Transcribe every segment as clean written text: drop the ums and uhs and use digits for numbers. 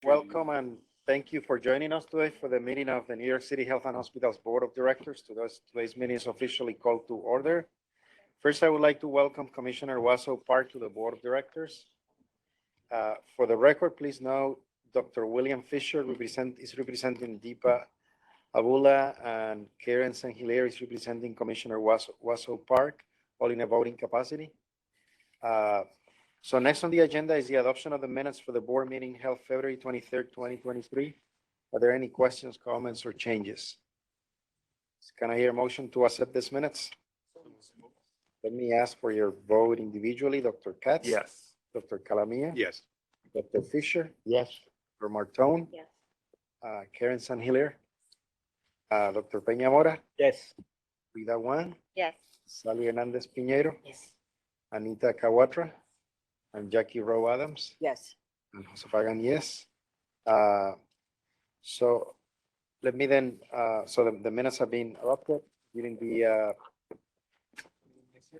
Welcome and thank you for joining us today for the meeting of the New York City Health and Hospitals Board of Directors. Today's meeting is officially called to order. First, I would like to welcome Commissioner Wasso Park to the Board of Directors. For the record, please note Dr. William Fisher is representing Deepa Abula and Karen St. Hilaire is representing Commissioner Wasso Park, all in a voting capacity. So next on the agenda is the adoption of the minutes for the board meeting held February 23rd, 2023. Are there any questions, comments, or changes? Can I hear a motion to accept these minutes? Let me ask for your vote individually. Dr. Katz? Yes. Dr. Calamia? Yes. Dr. Fisher? Yes. Dr. Martone? Yes. Karen San Hilaire? Dr. Peña Mora? Yes. Rita Juan? Yes. Sally Hernandez Piñero? Yes. Anita Kawatra? And Jackie Rowe Adams? Yes. And Jose Pagan, yes. So let me then, so the minutes have been adopted. During the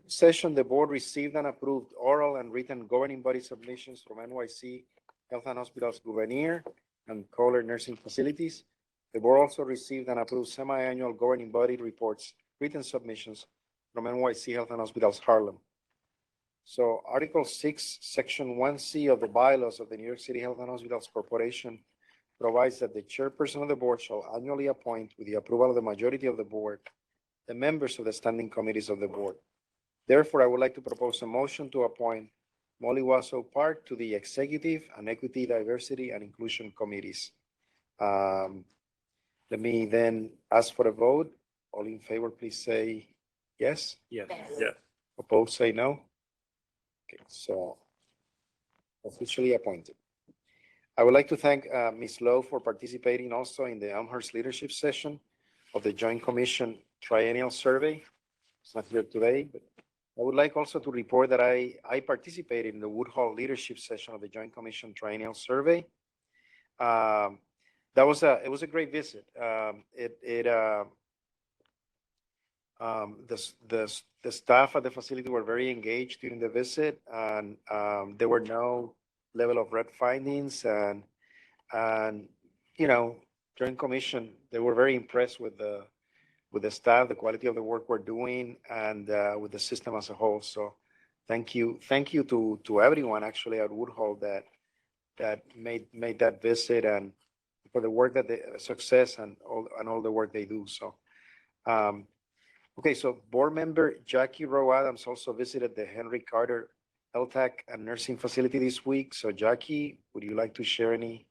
session, the board received and approved oral and written governing body submissions from NYC Health and Hospitals Gouverneur and Kohler Nursing Facilities. The board also received and approved semi-annual governing body reports, written submissions from NYC Health and Hospitals Harlem. So Article 6, Section 1C of the bylaws of the New York City Health and Hospitals Corporation provides that the chairperson of the board shall annually appoint, with the approval of the majority of the board, the members of the standing committees of the board. Therefore, I would like to propose a motion to appoint Molly Wasso Park to the Executive and Equity, Diversity, and Inclusion Committees. Let me then ask for a vote. All in favor, please say yes. Yes. Yes. Yes. Opposed, say no. Okay, so officially appointed. I would like to thank Ms. Lowe for participating also in the Amherst Leadership Session of the Joint Commission Triennial Survey. It's not here today, but I would like also to report that I participated in the Woodhull Leadership Session of the Joint Commission Triennial Survey. It was a great visit. The staff at the facility were very engaged during the visit, and there were no level of red findings. And you know, Joint Commission, they were very impressed with the staff, the quality of the work we're doing, and with the system as a whole. So thank you to everyone actually at Woodhull that made that visit, and for the work that success and all the work they do. So. Okay, so board member Jackie Rowe Adams also visited the Henry Carter LTAC and nursing facility this week. So Jackie, would you like to share any?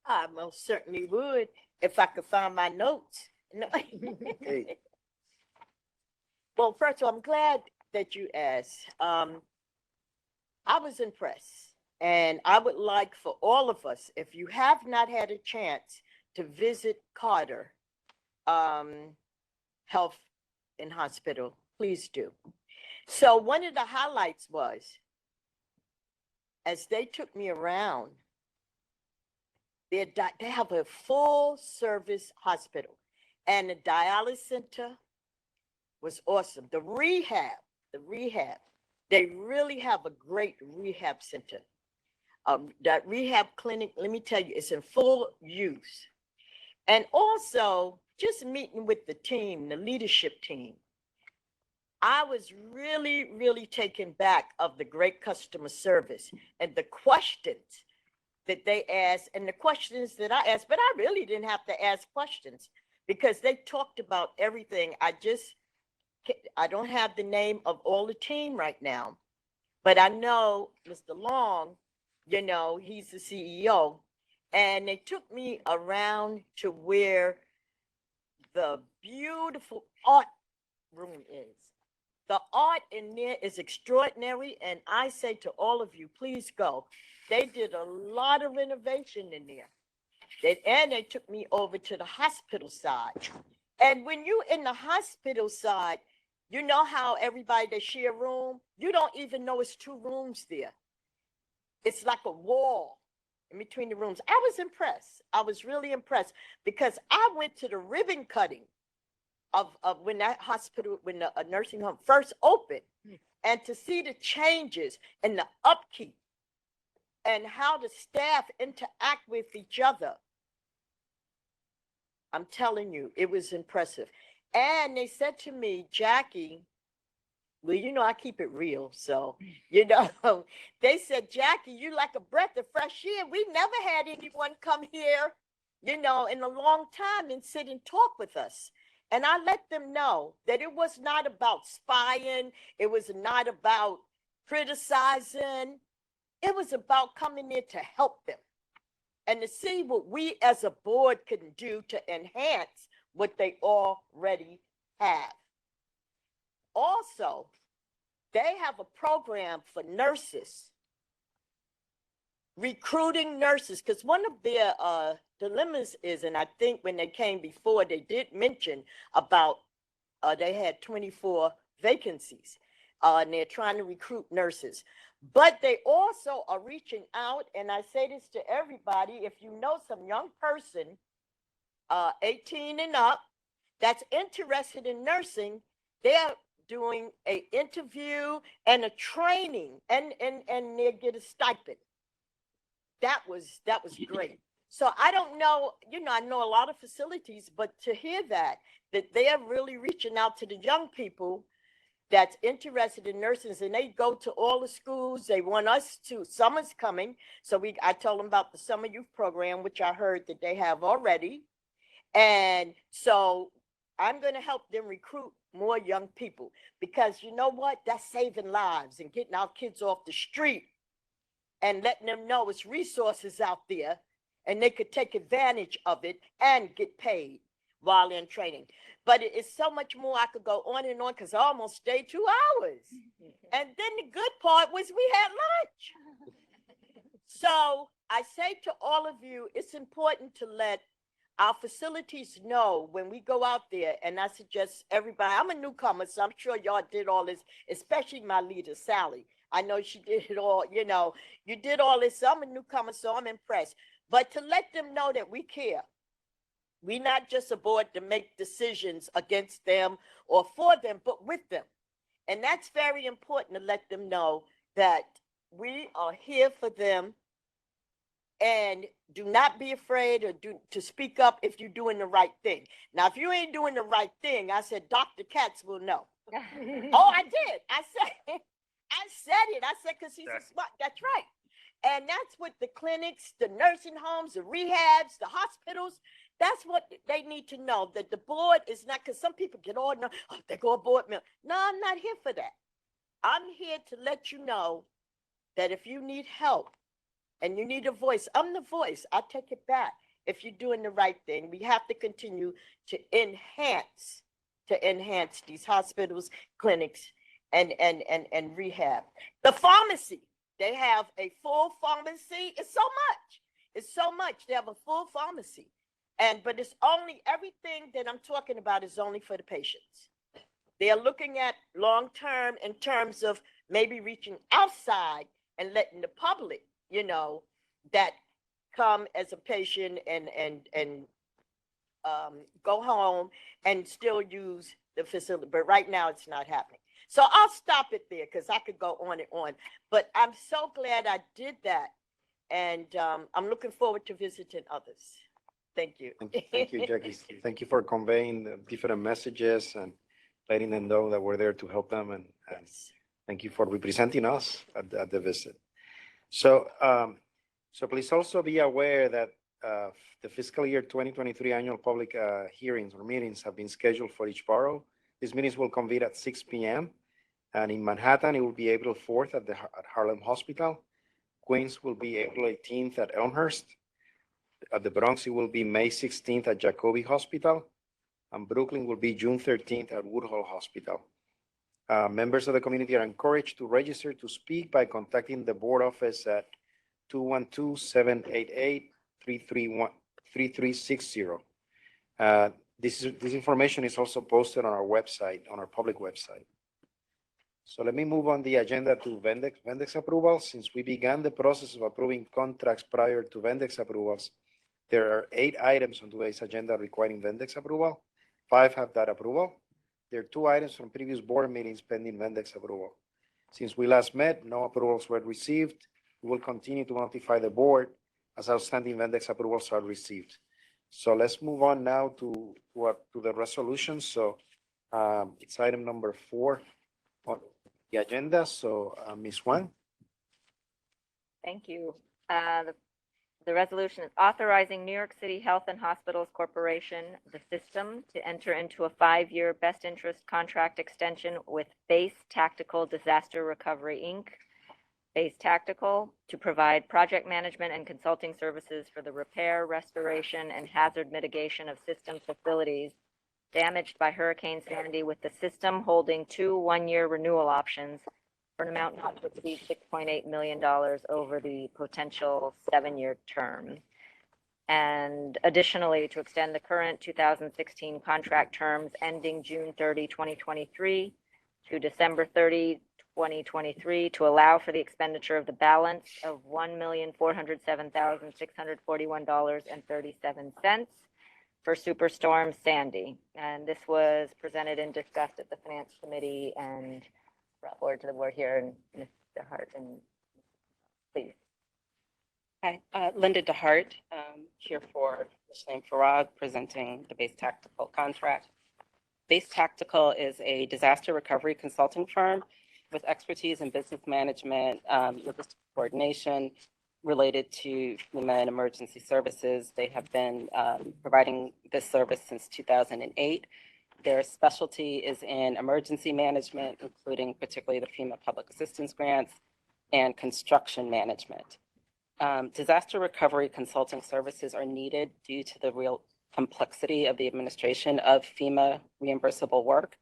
I most certainly would if I could find my notes. No. Okay. Well, first of all, I'm glad that you asked. I was impressed, and I would like for all of us, if you have not had a chance to visit Carter Health and Hospital, please do. So one of the highlights was, as they took me around, they have a full service hospital, and the dialysis center was awesome. The rehab, they really have a great rehab center. That rehab clinic, let me tell you, it's in full use. And also, just meeting with the team, the leadership team, I was really, really taken back of the great customer service and the questions that they asked and the questions that I asked. But I really didn't have to ask questions because they talked about everything. I don't have the name of all the team right now, but I know Mr. Long, you know, he's the CEO, and they took me around to where the beautiful art room is. The art in there is extraordinary, and I say to all of you, please go. They did a lot of renovation in there. And they took me over to the hospital side. And when you're in the hospital side, you know how everybody, they share a room? You don't even know it's two rooms there. It's like a wall in between the rooms. I was impressed. I was really impressed because I went to the ribbon cutting of when that hospital, when the nursing home first opened, and to see the changes and the upkeep. and how the staff interact with each other. I'm telling you, it was impressive. And they said to me, Jackie, well, you know, I keep it real. So, you know, they said, Jackie, you like a breath of fresh air. We never had anyone come here, you know, in a long time and sit and talk with us. And I let them know that it was not about spying. It was not about criticizing. It was about coming in to help them and to see what we as a board can do to enhance what they already have. Also, they have a program for nurses, recruiting nurses, because one of their dilemmas is, and I think when they came before, they did mention about they had 24 vacancies, and they're trying to recruit nurses. But they also are reaching out, and I say this to everybody, if you know some young person, 18 and up, that's interested in nursing, they're doing an interview and a training, and they get a stipend. That was great. So I don't know, you know, I know a lot of facilities, but to hear that they're really reaching out to the young people that's interested in nursing, and they go to all the schools. They want us to, summer's coming. So I told them about the summer youth program, which I heard that they have already. And so I'm going to help them recruit more young people, because you know what? That's saving lives and getting our kids off the street and letting them know it's resources out there and they could take advantage of it and get paid while in training. But it's so much more. I could go on and on because I almost stayed 2 hours. And then the good part was we had lunch. So I say to all of you, it's important to let our facilities know when we go out there, and I suggest everybody, I'm a newcomer, so I'm sure y'all did all this, especially my leader, Sally. I know she did it all, you know, you did all this. So I'm a newcomer, so I'm impressed. But to let them know that we care. We're not just a board to make decisions against them or for them, but with them. And that's very important to let them know that we are here for them. And do not be afraid to speak up if you're doing the right thing. Now, if you ain't doing the right thing, I said, Dr. Katz will know. Oh, I did. I said it. I said, because he's a smart, that's right. And that's what the clinics, the nursing homes, the rehabs, the hospitals, that's what they need to know, that the board is not, because some people get on, oh, they go a board meal. No, I'm not here for that. I'm here to let you know that if you need help and you need a voice, I'm the voice. I take it back. If you're doing the right thing, we have to continue to enhance these hospitals, clinics, and rehab. The pharmacy, they have a full pharmacy. It's so much. It's so much. They have a full pharmacy. But it's only, everything that I'm talking about is only for the patients. They are looking at long-term in terms of maybe reaching outside and letting the public, you know, that come as a patient and go home and still use the facility. But right now it's not happening. So I'll stop it there because I could go on and on. But I'm so glad I did that. And I'm looking forward to visiting others. Thank you. Thank you, Jackie. Thank you for conveying the different messages and letting them know that we're there to help them. And Yes. thank you for representing us at the visit. So, so please also be aware that the fiscal year 2023 annual public hearings or meetings have been scheduled for each borough. These meetings will convene at 6 p.m. And in Manhattan, it will be April 4th at Harlem Hospital. Queens will be April 18th at Elmhurst. At the Bronx, it will be May 16th at Jacobi Hospital. And Brooklyn will be June 13th at Woodhull Hospital. Members of the community are encouraged to register to speak by contacting the board office at 212-788-3360. This information is also posted on our website, on our public website. So let me move on the agenda to Vendex approval. Since we began the process of approving contracts prior to Vendex approvals, there are 8 items on today's agenda requiring Vendex approval. 5 have that approval. There are 2 items from previous board meetings pending Vendex approval. Since we last met, no approvals were received. We will continue to notify the board as outstanding Vendex approvals are received. So let's move on now to the resolution. So it's item number 4 on the agenda. So Ms. Wang. Thank you. The resolution is authorizing New York City Health and Hospitals Corporation, the system, to enter into a 5-year best interest contract extension with Base Tactical Disaster Recovery, Inc., Base Tactical, to provide project management and consulting services for the repair, restoration, and hazard mitigation of system facilities damaged by Hurricane Sandy, with the system holding 2 one-year renewal options for an amount not to exceed $6.8 million over the potential 7-year term. And additionally, to extend the current 2016 contract terms ending June 30, 2023 to December 30, 2023, to allow for the expenditure of the balance of $1,407,641.37 for Superstorm Sandy. And this was presented and discussed at the Finance Committee and brought forward to the board here, and Mr. Hart, and please. Hi, Linda DeHart, here for Mr. Farag, presenting the Base Tactical contract. Base Tactical is a disaster recovery consulting firm with expertise in business management, logistical coordination related to FEMA and emergency services. They have been providing this service since 2008. Their specialty is in emergency management, including particularly the FEMA public assistance grants and construction management. Disaster recovery consulting services are needed due to the real complexity of the administration of FEMA reimbursable work,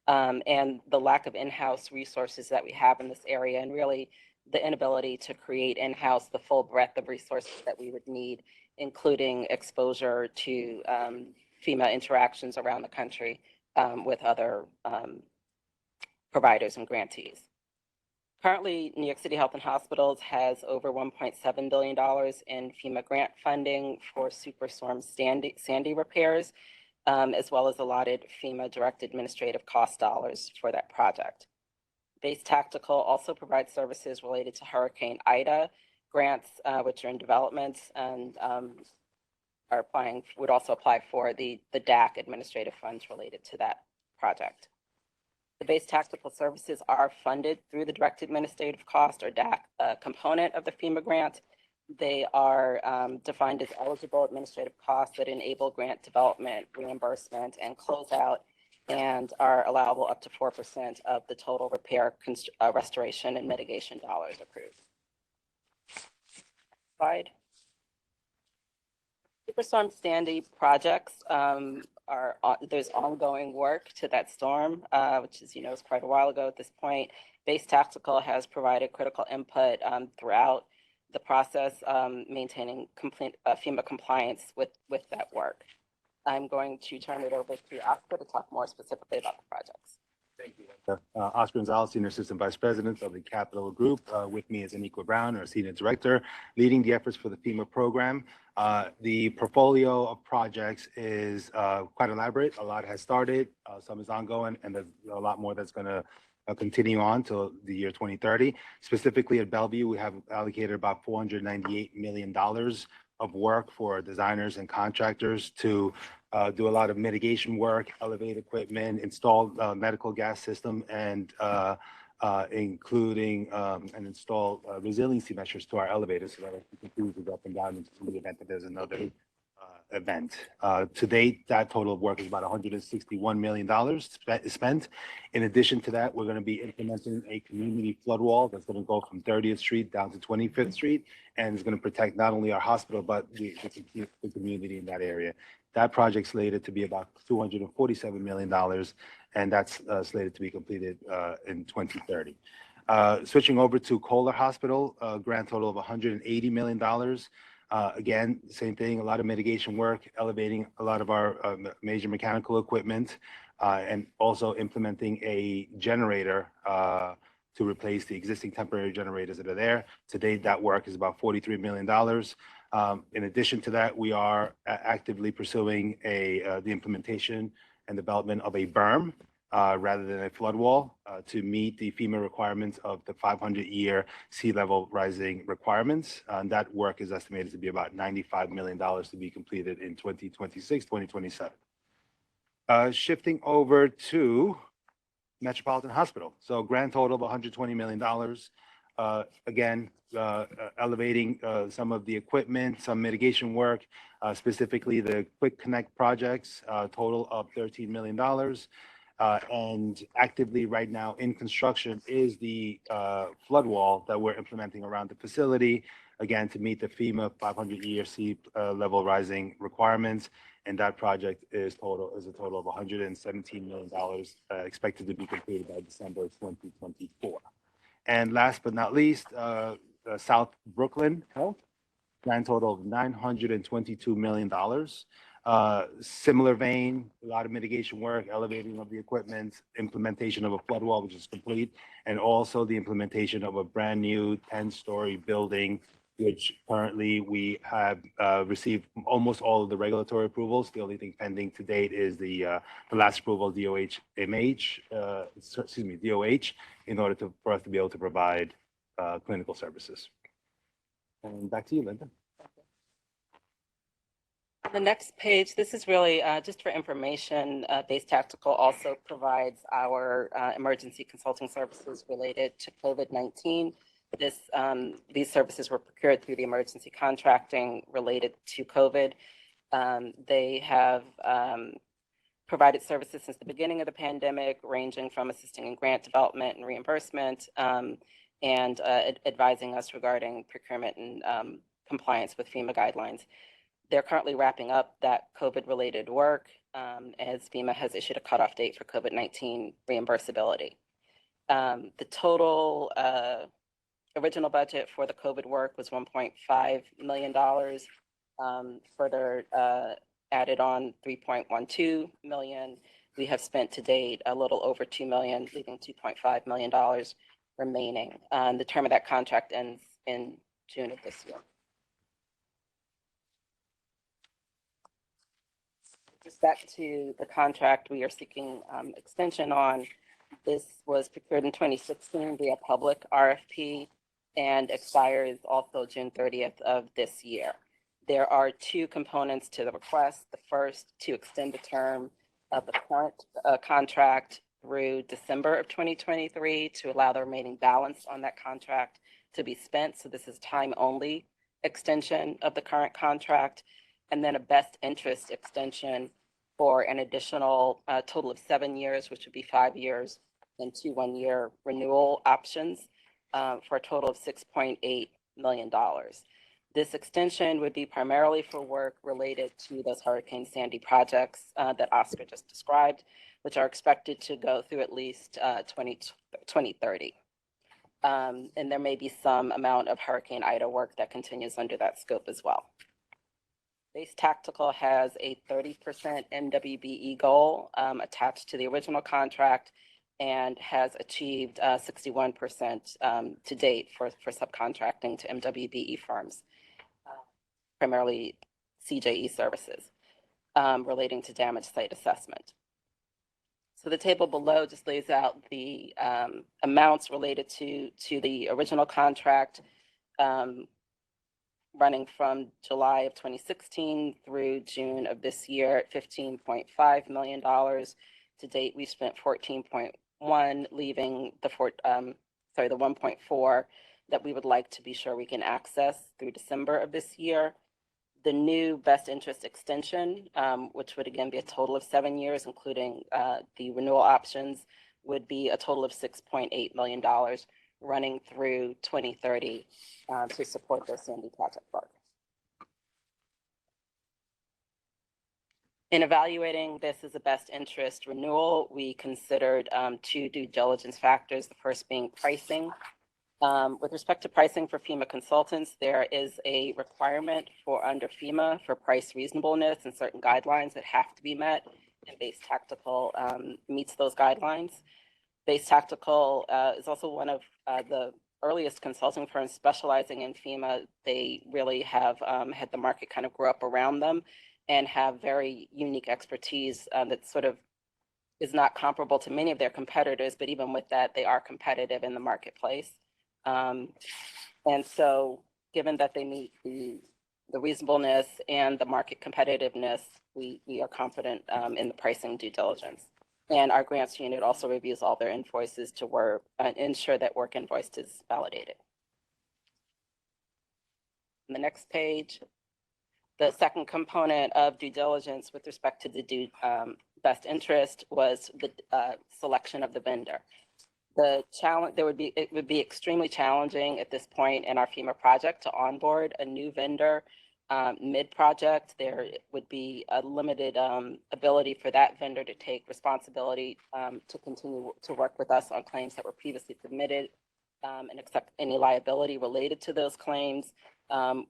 and the lack of in-house resources that we have in this area, and really the inability to create in-house the full breadth of resources that we would need, including exposure to FEMA interactions around the country with other providers and grantees. Currently, New York City Health and Hospitals has over $1.7 billion in FEMA grant funding for Superstorm Sandy repairs, as well as allotted FEMA direct administrative cost dollars for that project. Base Tactical also provides services related to Hurricane Ida grants, which are in development, and would also apply for the DAC administrative funds related to that project. The Base Tactical services are funded through the direct administrative cost, or DAC, component of the FEMA grant. They are defined as eligible administrative costs that enable grant development, reimbursement, and closeout, and are allowable up to 4% of the total repair, restoration, and mitigation dollars approved. Slide. Superstorm Sandy projects there's ongoing work to that storm, which, as you know, is quite a while ago at this point. Base Tactical has provided critical input throughout the process, maintaining complete FEMA compliance with that work. I'm going to turn it over to Oscar to talk more specifically about the projects. Thank you. Oscar Gonzalez, Senior Assistant Vice President of the Capital Group. With me is Anika Brown, our Senior Director, leading the efforts for the FEMA program. The portfolio of projects is quite elaborate. A lot has started, some is ongoing, and there's a lot more that's going to continue on till the year 2030. Specifically at Bellevue, we have allocated about $498 million of work for designers and contractors to do a lot of mitigation work, elevate equipment, install medical gas system, and including and install resiliency measures to our elevators so that it continues to go up and down in the event that there's another event. To date, that total of work is about $161 million spent. In addition to that, we're going to be implementing a community flood wall that's going to go from 30th Street down to 25th Street, and it's going to protect not only our hospital, but the community in that area. That project's slated to be about $247 million, and that's slated to be completed in 2030. Switching over to Kohler Hospital, a grand total of $180 million. Again, same thing, a lot of mitigation work, elevating a lot of our major mechanical equipment, and also implementing a generator to replace the existing temporary generators that are there. To date, that work is about $43 million. In addition to that, we are actively pursuing the implementation and development of a berm rather than a flood wall to meet the FEMA requirements of the 500-year sea level rising requirements. And that work is estimated to be about $95 million to be completed in 2026, 2027. Shifting over to Metropolitan Hospital. So grand total of $120 million. Again, elevating some of the equipment, some mitigation work, specifically the Quick Connect projects, total of $13 million. And actively right now in construction is the flood wall that we're implementing around the facility, again, to meet the FEMA 500-year sea level rising requirements. And that project is a total of $117 million, expected to be completed by December 2024. And last but not least, South Brooklyn Health, grand total of $922 million. Similar vein, a lot of mitigation work, elevating of the equipment, implementation of a flood wall, which is complete, and also the implementation of a brand new 10-story building, which currently we have received almost all of the regulatory approvals. The only thing pending to date is the last approval, DOH, in order for us to be able to provide clinical services. And back to you, Linda. The next page, this is really just for information. Base Tactical also provides our emergency consulting services related to COVID-19. These services were procured through the emergency contracting related to COVID. They have provided services since the beginning of the pandemic, ranging from assisting in grant development and reimbursement, and advising us regarding procurement and compliance with FEMA guidelines. They're currently wrapping up that COVID-related work as FEMA has issued a cutoff date for COVID-19 reimbursability. The total original budget for the COVID work was $1.5 million. Further added on $3.12 million. We have spent to date a little over $2 million, leaving $2.5 million remaining. The term of that contract ends in June of this year. Just back to the contract we are seeking extension on. This was procured in 2016 via public RFP and expires also June 30th of this year. There are two components to the request. The first, to extend the term of the current contract through December of 2023 to allow the remaining balance on that contract to be spent. So this is time-only extension of the current contract. And then a best interest extension for an additional total of 7 years, which would be 5 years, and 2 one-year renewal options for a total of $6.8 million. This extension would be primarily for work related to those Hurricane Sandy projects that Oscar just described, which are expected to go through at least 2030. And there may be some amount of Hurricane Ida work that continues under that scope as well. Base Tactical has a 30% MWBE goal attached to the original contract and has achieved 61% to date for subcontracting to MWBE firms, primarily CJE services relating to damage site assessment. So the table below just lays out the amounts related to the original contract running from July of 2016 through June of this year at $15.5 million. To date, we've spent 14.1, leaving the 1.4 that we would like to be sure we can access through December of this year. The new best interest extension, which would again be a total of 7 years, including the renewal options, would be a total of $6.8 million running through 2030 to support their Sandy project work. In evaluating this as a best interest renewal, we considered 2 due diligence factors, the first being pricing. With respect to pricing for FEMA consultants, there is a requirement for under FEMA for price reasonableness and certain guidelines that have to be met, and Base Tactical meets those guidelines. Base Tactical is also one of the earliest consulting firms specializing in FEMA. They really have had the market kind of grow up around them and have very unique expertise that sort of is not comparable to many of their competitors, but even with that, they are competitive in the marketplace. And so given that they meet the reasonableness and the market competitiveness, we are confident in the pricing due diligence. And our grants unit also reviews all their invoices to ensure that work invoiced is validated. On the next page, the second component of due diligence with respect to the best interest was the selection of the vendor. It would be extremely challenging at this point in our FEMA project to onboard a new vendor mid-project. There would be a limited ability for that vendor to take responsibility to continue to work with us on claims that were previously submitted and accept any liability related to those claims,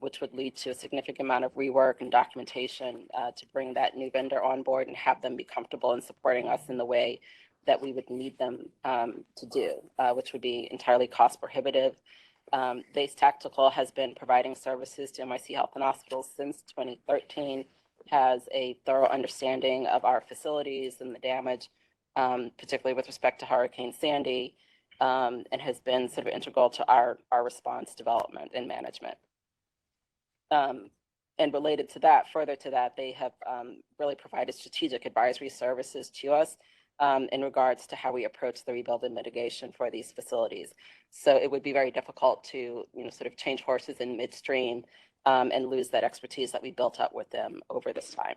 which would lead to a significant amount of rework and documentation to bring that new vendor on board and have them be comfortable in supporting us in the way that we would need them to do, which would be entirely cost prohibitive. Base Tactical has been providing services to NYC Health and Hospitals since 2013, has a thorough understanding of our facilities and the damage, particularly with respect to Hurricane Sandy, and has been sort of integral to our response development and management. And related to that, further to that, they have really provided strategic advisory services to us in regards to how we approach the rebuild and mitigation for these facilities. So it would be very difficult to, sort of change horses in midstream and lose that expertise that we built up with them over this time.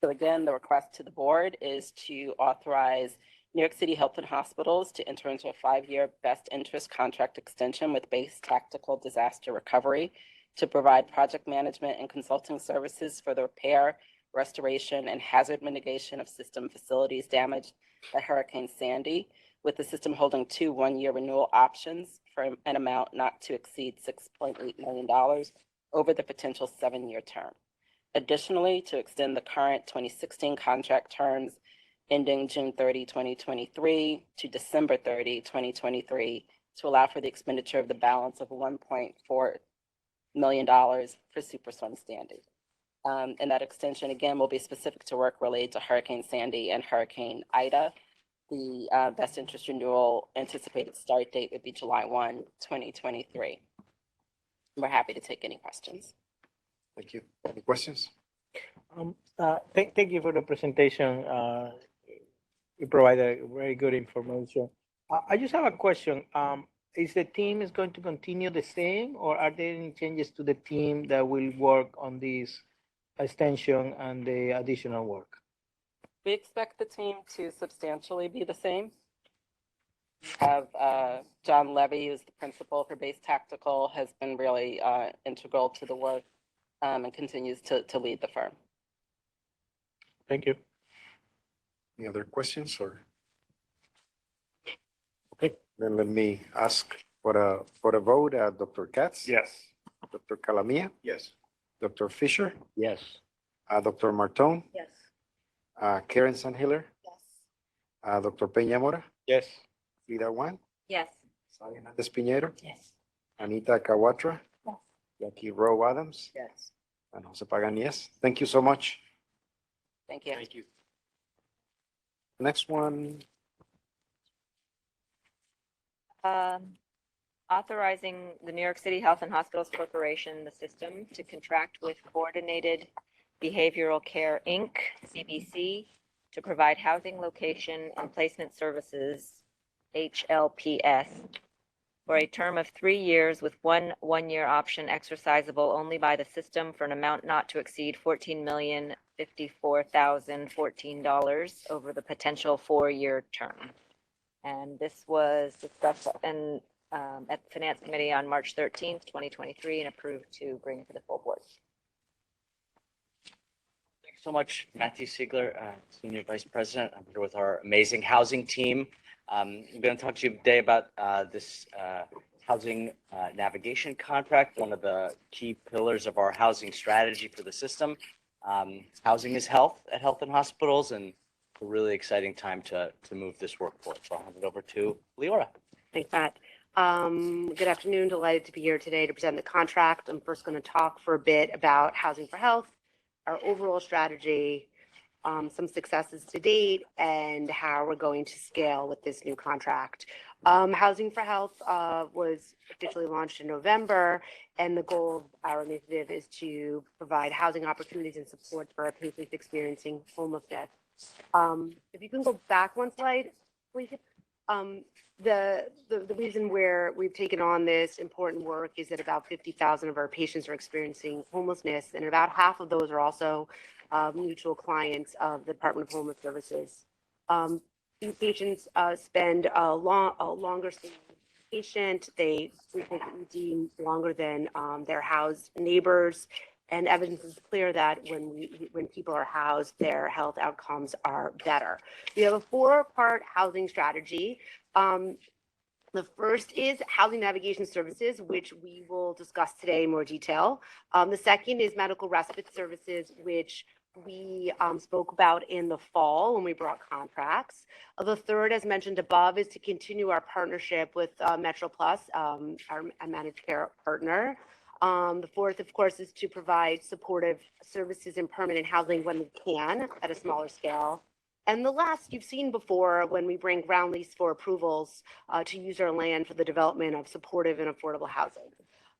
So again, the request to the board is to authorize New York City Health and Hospitals to enter into a 5-year best interest contract extension with Base Tactical Disaster Recovery to provide project management and consulting services for the repair, restoration, and hazard mitigation of system facilities damaged by Hurricane Sandy, with the system holding 2 one-year renewal options for an amount not to exceed $6.8 million over the potential 7-year term. Additionally, to extend the current 2016 contract terms ending June 30, 2023 to December 30, 2023 to allow for the expenditure of the balance of $1.4 million for Superstorm Sandy. And that extension, again, will be specific to work related to Hurricane Sandy and Hurricane Ida. The best interest renewal anticipated start date would be July 1, 2023. We're happy to take any questions. Thank you. Any questions? Thank you for the presentation. You provided very good information. I just have a question. Is the team is going to continue the same, or are there any changes to the team that will work on this extension and the additional work? We expect the team to substantially be the same. We have John Levy, who's the principal for Base Tactical, has been really integral to the work and continues to lead the firm. Thank you. Any other questions or? Okay, then let me ask for a vote. Dr. Katz? Yes. Dr. Calamia? Yes. Dr. Fisher? Yes. Dr. Martone? Yes. Karen Sanhiller? Yes. Dr. Peña Mora? Yes. Frida Juan? Yes. Sally Hernandez Piñero? Yes. Anita Kawatra? Yes. Jackie Rowe Adams? Yes. And Jose Pagan, yes. Thank you so much. Thank you. Thank you. Next one. Authorizing the New York City Health and Hospitals Corporation, the system, to contract with Coordinated Behavioral Care, Inc., CBC, to provide housing, location, and placement services, HLPS, for a term of 3 years with one-year option exercisable only by the system for an amount not to exceed $14,054,014 over the potential 4-year term. And this was discussed at the Finance Committee on March 13th, 2023, and approved to bring to the full board. Thanks so much, Matthew Siegler, Senior Vice President. I'm here with our amazing housing team. I'm going to talk to you today about this housing navigation contract, one of the key pillars of our housing strategy for the system. Housing is health at Health and Hospitals, and a really exciting time to move this work forward. So I'll hand it over to Leora. Thanks, Matt. Good afternoon. Delighted to be here today to present the contract. I'm first going to talk for a bit about Housing for Health, our overall strategy, some successes to date, and how we're going to scale with this new contract. Housing for Health was officially launched in November, and the goal of our initiative is to provide housing opportunities and support for our patients experiencing homelessness. If you can go back one slide, please. The reason where we've taken on this important work is that about 50,000 of our patients are experiencing homelessness, and about half of those are also mutual clients of the Department of Homeless Services. These patients spend a longer stay patient. They frequently longer than their housed neighbors. And evidence is clear that when people are housed, their health outcomes are better. We have a 4-part housing strategy. The first is housing navigation services, which we will discuss today in more detail. The second is medical respite services, which we spoke about in the fall when we brought contracts. The third, as mentioned above, is to continue our partnership with Metro Plus, our managed care partner. The fourth, of course, is to provide supportive services and permanent housing when we can at a smaller scale. And the last you've seen before when we bring ground lease for approvals to use our land for the development of supportive and affordable housing.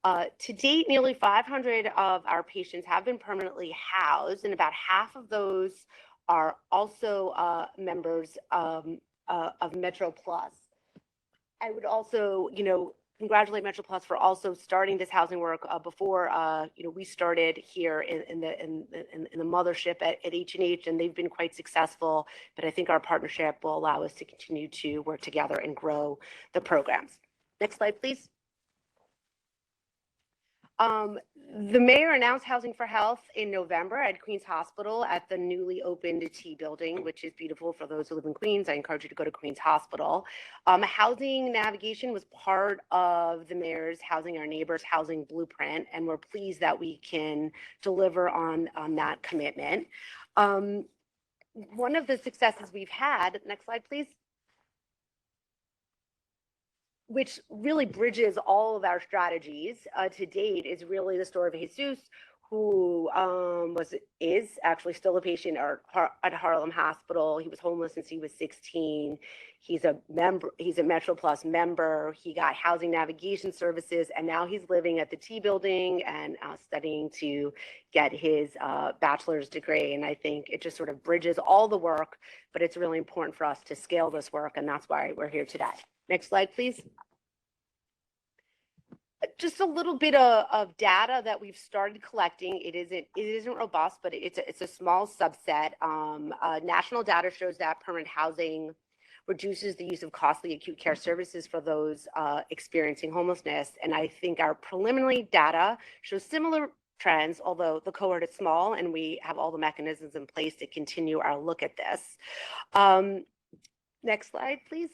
To date, nearly 500 of our patients have been permanently housed, and about half of those are also members of Metro Plus. I would also, congratulate Metro Plus for also starting this housing work before we started here in the mothership at H&H, and they've been quite successful. But I think our partnership will allow us to continue to work together and grow the programs. Next slide, please. The mayor announced Housing for Health in November at Queens Hospital at the newly opened T building, which is beautiful for those who live in Queens. I encourage you to go to Queens Hospital. Housing navigation was part of the mayor's Housing Our Neighbors housing blueprint, and we're pleased that we can deliver on that commitment. One of the successes we've had, next slide, please, which really bridges all of our strategies to date, is really the story of Jesus, who is actually still a patient at Harlem Hospital. He was homeless since he was 16. He's a Metro Plus member. He got housing navigation services, and now he's living at the T building and studying to get his bachelor's degree. And I think it just sort of bridges all the work, but it's really important for us to scale this work, and that's why we're here today. Next slide, please. Just a little bit of data that we've started collecting. It isn't robust, but it's a small subset. National data shows that permanent housing reduces the use of costly acute care services for those experiencing homelessness. And I think our preliminary data shows similar trends, although the cohort is small and we have all the mechanisms in place to continue our look at this. Next slide, please.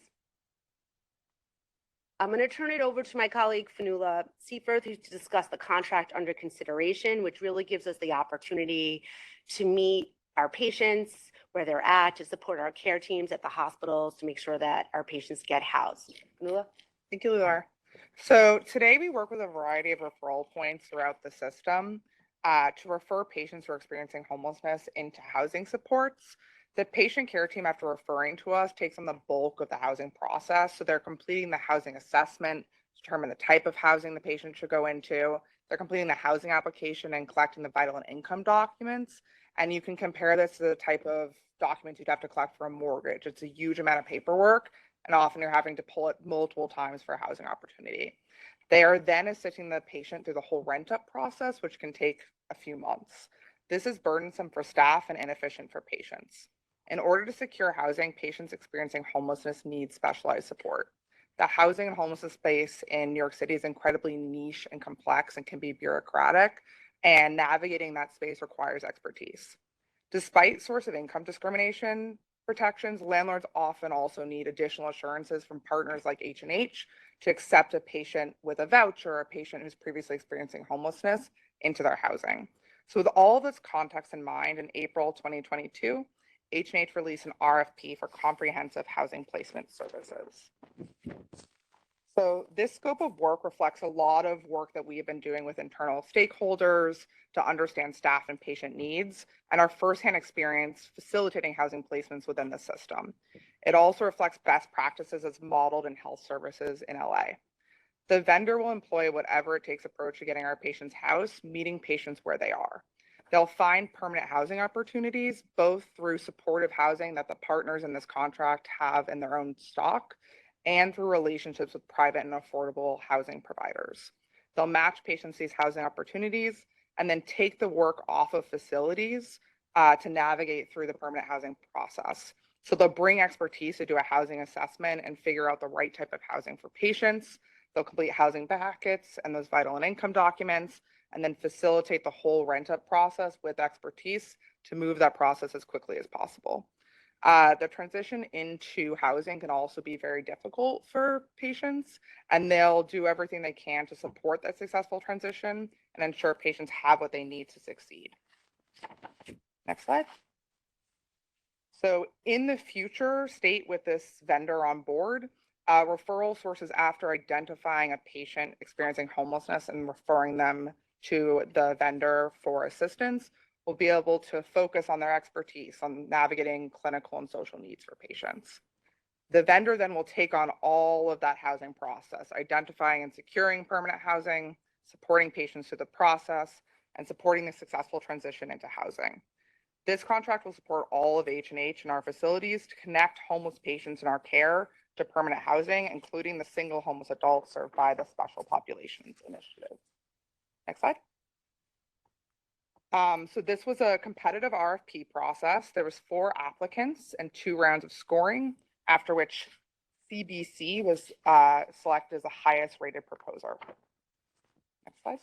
I'm going to turn it over to my colleague, Fanula Seaforth, to discuss the contract under consideration, which really gives us the opportunity to meet our patients where they're at, to support our care teams at the hospitals, to make sure that our patients get housed. Fanula? Thank you, Luar. So today we work with a variety of referral points throughout the system to refer patients who are experiencing homelessness into housing supports. The patient care team, after referring to us, takes on the bulk of the housing process. So they're completing the housing assessment, determine the type of housing the patient should go into. They're completing the housing application and collecting the vital and income documents. And you can compare this to the type of documents you'd have to collect for a mortgage. It's a huge amount of paperwork, and often you're having to pull it multiple times for a housing opportunity. They are then assisting the patient through the whole rent-up process, which can take a few months. This is burdensome for staff and inefficient for patients. In order to secure housing, patients experiencing homelessness need specialized support. The housing and homelessness space in New York City is incredibly niche and complex and can be bureaucratic, and navigating that space requires expertise. Despite source of income discrimination protections, landlords often also need additional assurances from partners like H&H to accept a patient with a voucher or a patient who's previously experiencing homelessness into their housing. So with all this context in mind, in April 2022, H&H released an RFP for comprehensive housing placement services. So this scope of work reflects a lot of work that we have been doing with internal stakeholders to understand staff and patient needs and our firsthand experience facilitating housing placements within the system. It also reflects best practices as modeled in health services in LA. The vendor will employ whatever it takes approach to getting our patients housed, meeting patients where they are. They'll find permanent housing opportunities, both through supportive housing that the partners in this contract have in their own stock, and through relationships with private and affordable housing providers. They'll match patients these housing opportunities and then take the work off of facilities to navigate through the permanent housing process. So they'll bring expertise to do a housing assessment and figure out the right type of housing for patients. They'll complete housing packets and those vital and income documents, and then facilitate the whole rent-up process with expertise to move that process as quickly as possible. The transition into housing can also be very difficult for patients, and they'll do everything they can to support that successful transition and ensure patients have what they need to succeed. Next slide. So in the future state with this vendor on board, referral sources, after identifying a patient experiencing homelessness and referring them to the vendor for assistance, will be able to focus on their expertise on navigating clinical and social needs for patients. The vendor then will take on all of that housing process, identifying and securing permanent housing, supporting patients through the process, and supporting the successful transition into housing. This contract will support all of H&H in our facilities to connect homeless patients in our care to permanent housing, including the single homeless adults served by the Special Populations Initiative. Next slide. So this was a competitive RFP process. There was 4 applicants and 2 rounds of scoring, after which CBC was selected as the highest rated proposer. Next slide.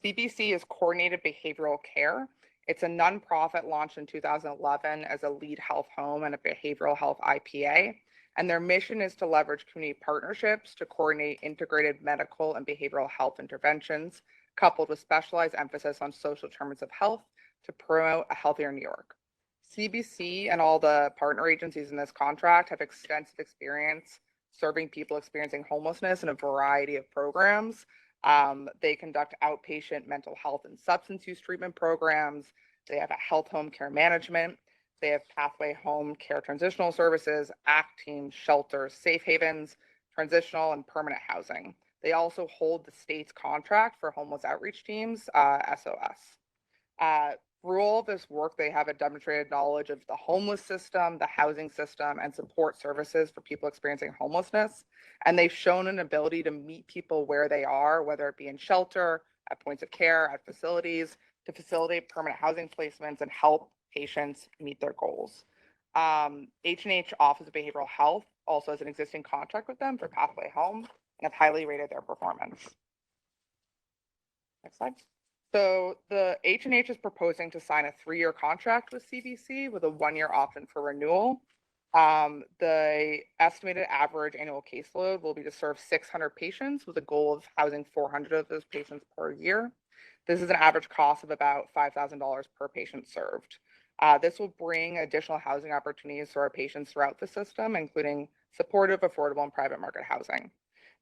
CBC is Coordinated Behavioral Care. It's a nonprofit launched in 2011 as a lead health home and a behavioral health IPA. And their mission is to leverage community partnerships to coordinate integrated medical and behavioral health interventions, coupled with specialized emphasis on social determinants of health to promote a healthier New York. CBC and all the partner agencies in this contract have extensive experience serving people experiencing homelessness in a variety of programs. They conduct outpatient mental health and substance use treatment programs. They have a health home care management. They have pathway home care transitional services, ACT teams, shelters, safe havens, transitional and permanent housing. They also hold the state's contract for homeless outreach teams, SOS. Through all of this work, they have a demonstrated knowledge of the homeless system, the housing system, and support services for people experiencing homelessness. And they've shown an ability to meet people where they are, whether it be in shelter, at points of care, at facilities, to facilitate permanent housing placements and help patients meet their goals. H&H Office of Behavioral Health also has an existing contract with them for Pathway Home and have highly rated their performance. Next slide. So the H&H is proposing to sign a 3-year contract with CBC with a 1-year option for renewal. The estimated average annual caseload will be to serve 600 patients with a goal of housing 400 of those patients per year. This is an average cost of about $5,000 per patient served. This will bring additional housing opportunities to our patients throughout the system, including supportive, affordable, and private market housing.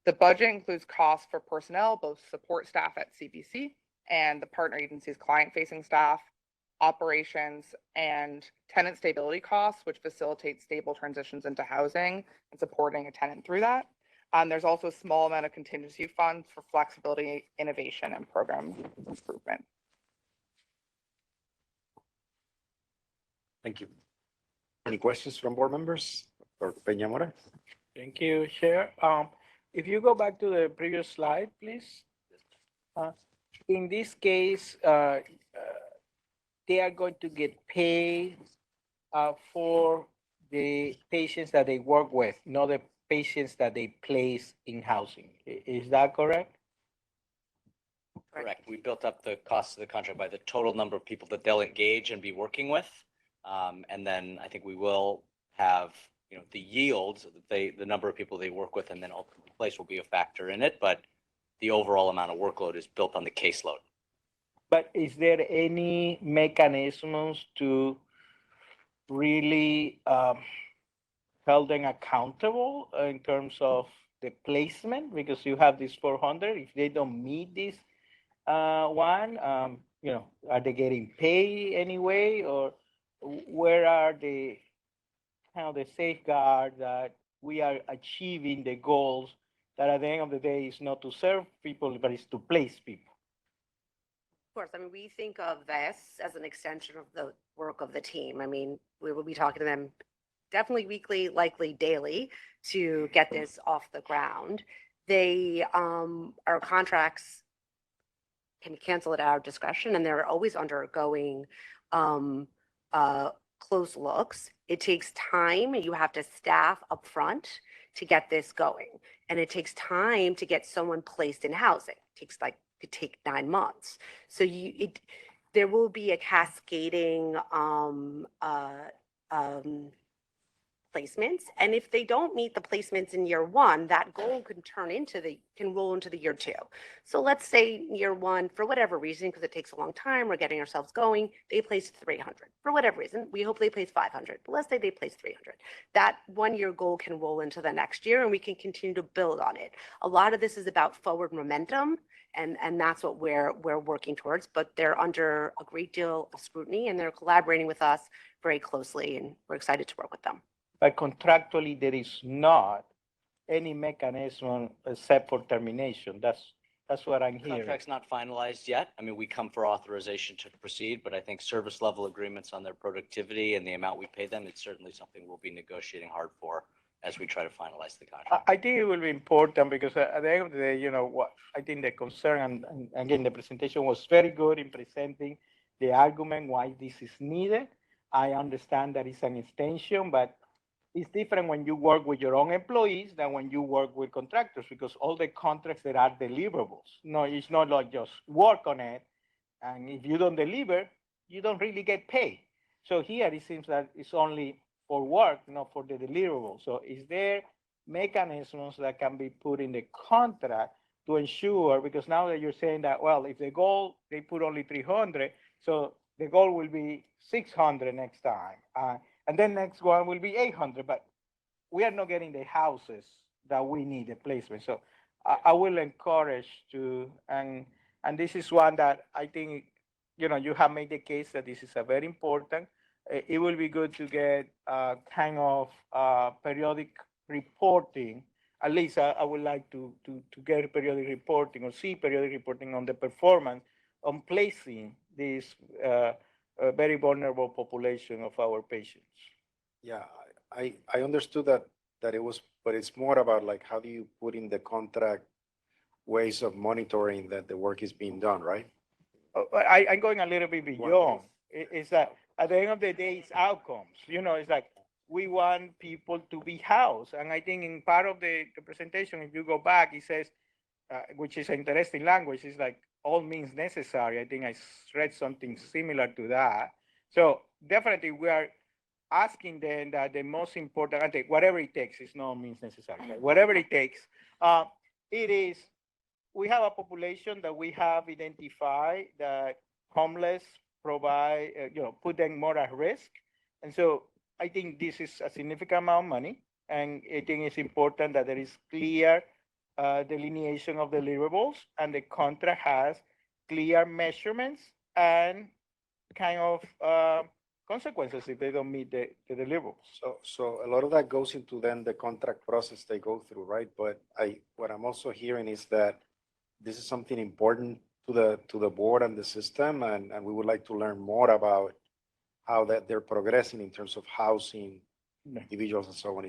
The budget includes costs for personnel, both support staff at CBC and the partner agency's client-facing staff, operations, and tenant stability costs, which facilitate stable transitions into housing and supporting a tenant through that. There's also a small amount of contingency funds for flexibility, innovation, and program improvement. Thank you. Any questions from board members? Dr. Peña-Mora? Thank you, Chair. If you go back to the previous slide, please. In this case, they are going to get paid for the patients that they work with, not the patients that they place in housing. Is that correct? Correct. We built up the cost of the contract by the total number of people that they'll engage and be working with. And then I think we will have, the yields, the number of people they work with, and then ultimately place will be a factor in it. But the overall amount of workload is built on the caseload. But is there any mechanisms to really hold them accountable in terms of the placement? Because you have this 400, if they don't meet this one, are they getting paid anyway? Or where are the kind of the safeguards that we are achieving the goals that at the end of the day is not to serve people, but is to place people? Of course, I mean, we think of this as an extension of the work of the team. I mean, we will be talking to them definitely weekly, likely daily, to get this off the ground. Our contracts can cancel at our discretion, and they're always undergoing close looks. It takes time. You have to staff up front to get this going, and it takes time to get someone placed in housing. Could take 9 months. So there will be a cascading placements, and if they don't meet the placements in year one, that goal can roll into the year two. So let's say year one, for whatever reason, because it takes a long time, we're getting ourselves going, they place 300 for whatever reason. We hope they place 500, but let's say they place 300. That 1 year goal can roll into the next year, and we can continue to build on it. A lot of this is about forward momentum, and that's what we're working towards. But they're under a great deal of scrutiny, and they're collaborating with us very closely, and we're excited to work with them. But contractually, there is not any mechanism except for termination. That's what I'm hearing. Contract's not finalized yet. I mean, we come for authorization to proceed, but I think service level agreements on their productivity and the amount we pay them, it's certainly something we'll be negotiating hard for as we try to finalize the contract. I think it will be important because at the end of the day, what I think the concern, and again, the presentation was very good in presenting the argument why this is needed. I understand that it's an extension, but it's different when you work with your own employees than when you work with contractors, because all the contracts that are deliverables. No, it's not like just work on it, and if you don't deliver, you don't really get paid. So here it seems that it's only for work, not for the deliverable. So is there mechanisms that can be put in the contract to ensure, because now that you're saying that, well, if the goal, they put only 300, so the goal will be 600 next time. And then next one will be 800, but we are not getting the houses that we need, the placement. So I will encourage to, and this is one that I think, you have made the case that this is a very important. It will be good to get kind of periodic reporting. At least I would like to get periodic reporting or see periodic reporting on the performance on placing this a very vulnerable population of our patients. Yeah, I understood that it was, but it's more about like, how do you put in the contract ways of monitoring that the work is being done, right? I'm going a little bit beyond. It's that at the end of the day, it's outcomes. It's like we want people to be housed. And I think in part of the presentation, if you go back, it says, which is an interesting language, it's like all means necessary. I think I read something similar to that. So definitely we are asking them that the most important, I think whatever it takes, is no means necessary. Right? Whatever it takes, we have a population that we have identified that homeless provide, put them more at risk. And so I think this is a significant amount of money. And I think it's important that there is clear delineation of deliverables, and the contract has clear measurements and kind of consequences if they don't meet the deliverables. So a lot of that goes into then the contract process they go through, right? But what I'm also hearing is that this is something important to the board and the system, and we would like to learn more about how that they're progressing in terms of housing individuals and so on.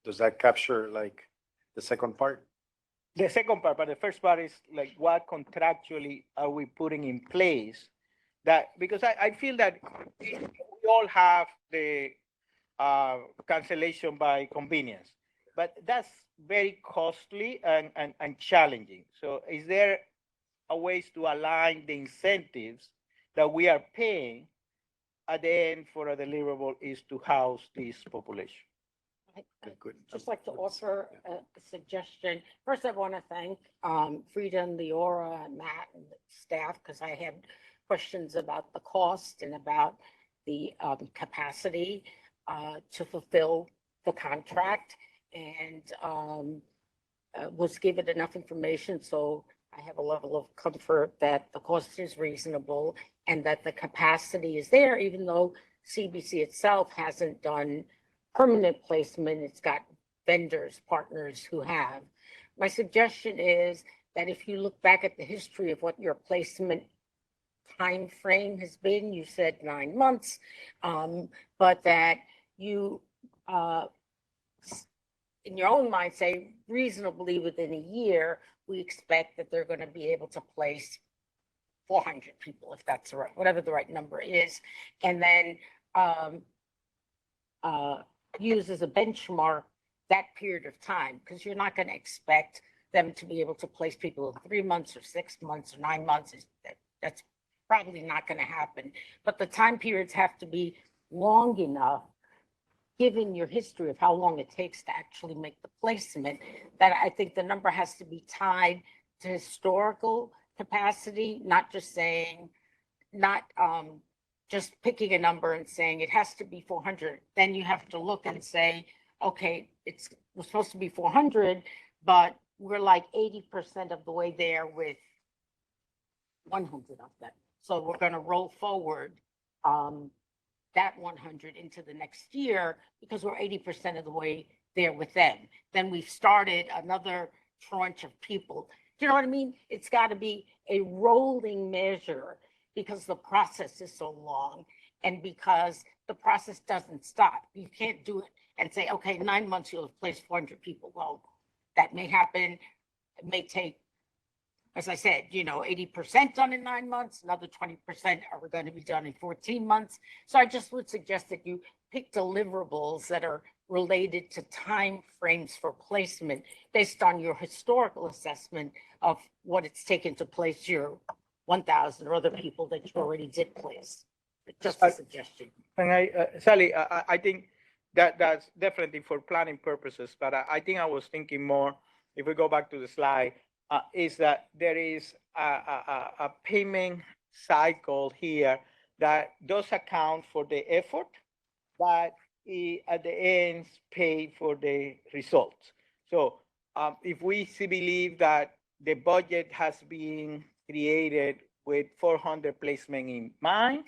Does that capture like the second part? The second part, but the first part is like, what contractually are we putting in place? That, because I feel that we all have the cancellation by convenience, but that's very costly and challenging. So is there a ways to align the incentives that we are paying at the end for a deliverable is to house this population? Good. Just like to offer a suggestion. First, I want to thank Frida and Leora and Matt and the staff, because I had questions about the cost and about the capacity to fulfill the contract. And was given enough information, so I have a level of comfort that the cost is reasonable and that the capacity is there, even though CBC itself hasn't done permanent placement. It's got vendors, partners who have. My suggestion is that if you look back at the history of what your placement time frame has been, you said 9 months, but that you, in your own mind, say reasonably within a year, we expect that they're going to be able to place 400 people, if that's the right, whatever the right number is, and then use as a benchmark that period of time, because you're not going to expect them to be able to place people in 3 months or 6 months or 9 months. That's probably not going to happen. But the time periods have to be long enough, given your history of how long it takes to actually make the placement, that I think the number has to be tied to historical capacity, not just saying, not just picking a number and saying it has to be 400. Then you have to look and say, okay, we're supposed to be 400, but we're like 80% of the way there with 100 of them. So we're going to roll forward that 100 into the next year because we're 80% of the way there with them. Then we've started another tranche of people. Do you know what I mean? It's got to be a rolling measure because the process is so long and because the process doesn't stop. You can't do it and say, okay, 9 months you'll have placed 400 people. Well, that may happen. It may take, as I said, 80% done in 9 months, another 20% are going to be done in 14 months. So I just would suggest that you pick deliverables that are related to time frames for placement based on your historical assessment of what it's taken to place your 1,000 or other people that you already did place. Just a suggestion. And Sally, I think that's definitely for planning purposes, but I think I was thinking more, if we go back to the slide, is that there is a payment cycle here that does account for the effort, but at the end pay for the results. So if we believe that the budget has been created with 400 placement in mind,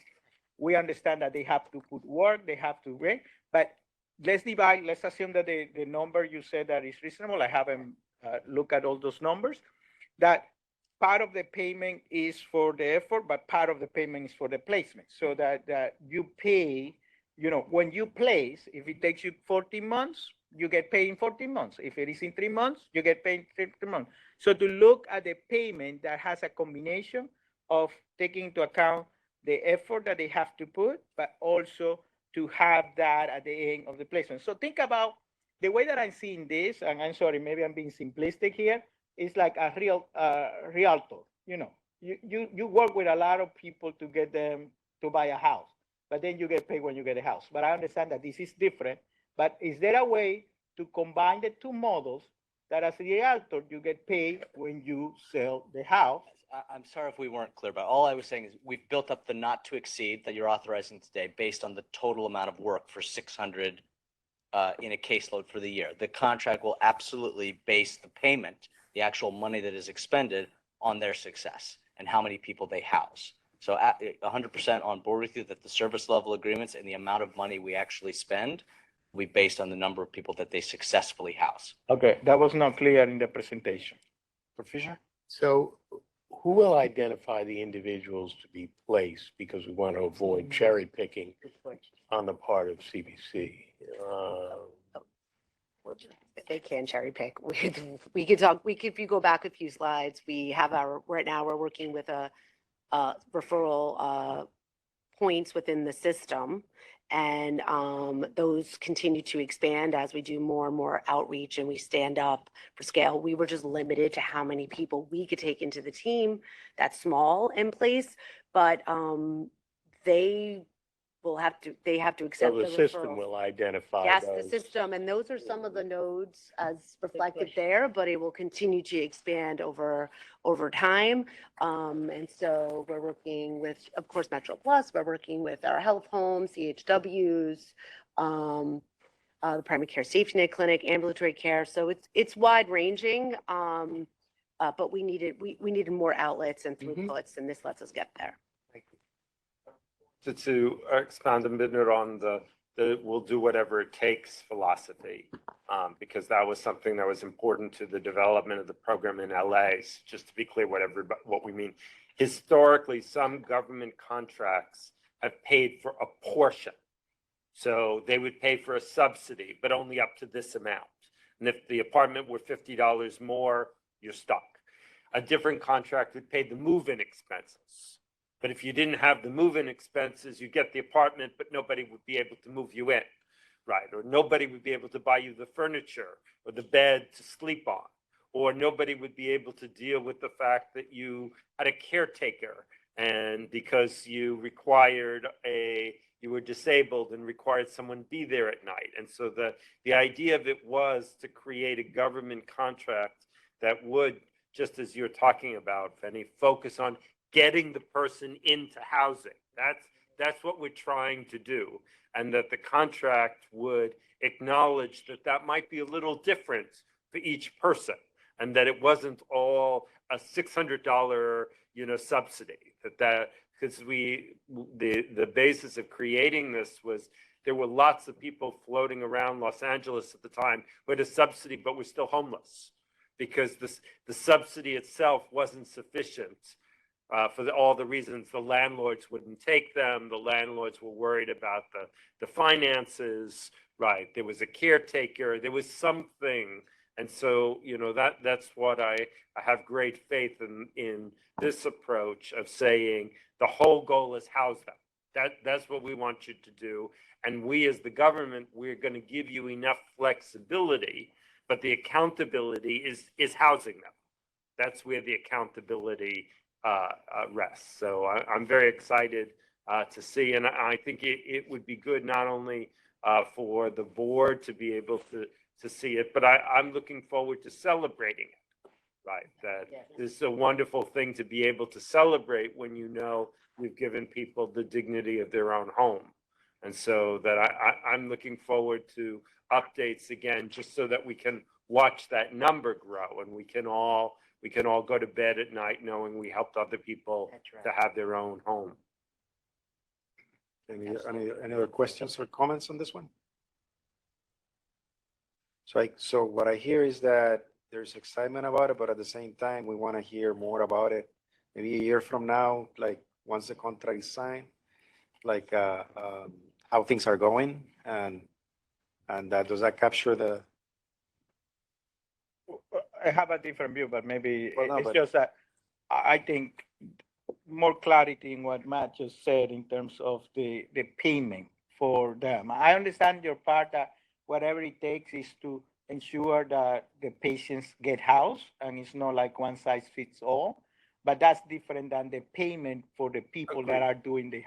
we understand that they have to put work, they have to work, but let's assume that the number you said that is reasonable. I haven't looked at all those numbers, that part of the payment is for the effort, but part of the payment is for the placement. So that you pay, when you place, if it takes you 14 months, you get paid in 14 months. If it is in 3 months, you get paid in 3 months. So to look at the payment that has a combination of taking into account the effort that they have to put, but also to have that at the end of the placement. So think about the way that I'm seeing this, and I'm sorry, maybe I'm being simplistic here, is like a realtor. You work with a lot of people to get them to buy a house, but then you get paid when you get a house. But I understand that this is different. But is there a way to combine the two models that as a realtor, you get paid when you sell the house? I'm sorry if we weren't clear, but all I was saying is we've built up the not to exceed that you're authorizing today based on the total amount of work for 600 in a caseload for the year. The contract will absolutely base the payment, the actual money that is expended, on their success and how many people they house. So 100% on board with you that the service level agreements and the amount of money we actually spend will be based on the number of people that they successfully house. Okay, that was not clear in the presentation. Fisher? So who will identify the individuals to be placed, because we want to avoid cherry picking on the part of CBC? They can cherry pick. We could talk, if you go back a few slides, we have right now we're working with a referral points within the system. And those continue to expand as we do more and more outreach and we stand up for scale. We were just limited to how many people we could take into the team. That's small in place, but they have to accept So the the system referral. will identify Yes, those. the system, and those are some of the nodes as reflected there, but it will continue to expand over time. And so we're working with, of course, Metro Plus, we're working with our health homes, CHWs, the primary care safety net clinic, ambulatory care. So it's wide ranging. But we needed more outlets and throughputs, and this lets us get there. To expand a minute on the we'll do whatever it takes philosophy, because that was something that was important to the development of the program in LA. Just to be clear, what we mean. Historically, some government contracts have paid for a portion. So they would pay for a subsidy, but only up to this amount. And if the apartment were $50 more, you're stuck. A different contract would pay the move-in expenses. But if you didn't have the move-in expenses, you get the apartment, but nobody would be able to move you in, right? Or nobody would be able to buy you the furniture or the bed to sleep on. Or nobody would be able to deal with the fact that you had a caretaker and because you were disabled and required someone be there at night. And so the idea of it was to create a government contract that would, just as you're talking about, Fanny, focus on getting the person into housing. That's what we're trying to do. And that the contract would acknowledge that might be a little different for each person. And that it wasn't all a $600, subsidy. Because the basis of creating this was there were lots of people floating around Los Angeles at the time who had a subsidy but were still homeless because the subsidy itself wasn't sufficient for all the reasons. The landlords wouldn't take them. The landlords were worried about the finances, right? There was a caretaker. There was something. And so, that's what I have great faith in this approach of saying the whole goal is house them. That's what we want you to do. And we as the government, we're going to give you enough flexibility, but the accountability is housing them. That's where the accountability rests. So I'm very excited to see, and I think it would be good not only for the board to be able to see it, but I'm looking forward to celebrating it, right? That this is a wonderful thing to be able to celebrate when we've given people the dignity of their own home. And so that I'm looking forward to updates again, just so that we can watch that number grow and we can all go to bed at night knowing we helped other people to have their own home. Any other questions or comments on this one? So what I hear is that there's excitement about it, but at the same time, we want to hear more about it. Maybe a year from now, like once the contract is signed, like how things are going, and does that capture the? I have a different view, but maybe Well, no, it's but- just that I think more clarity in what Matt just said in terms of the payment for them. I understand your part that whatever it takes is to ensure that the patients get housed and it's not like one size fits all. But that's different than the payment for the people that are doing the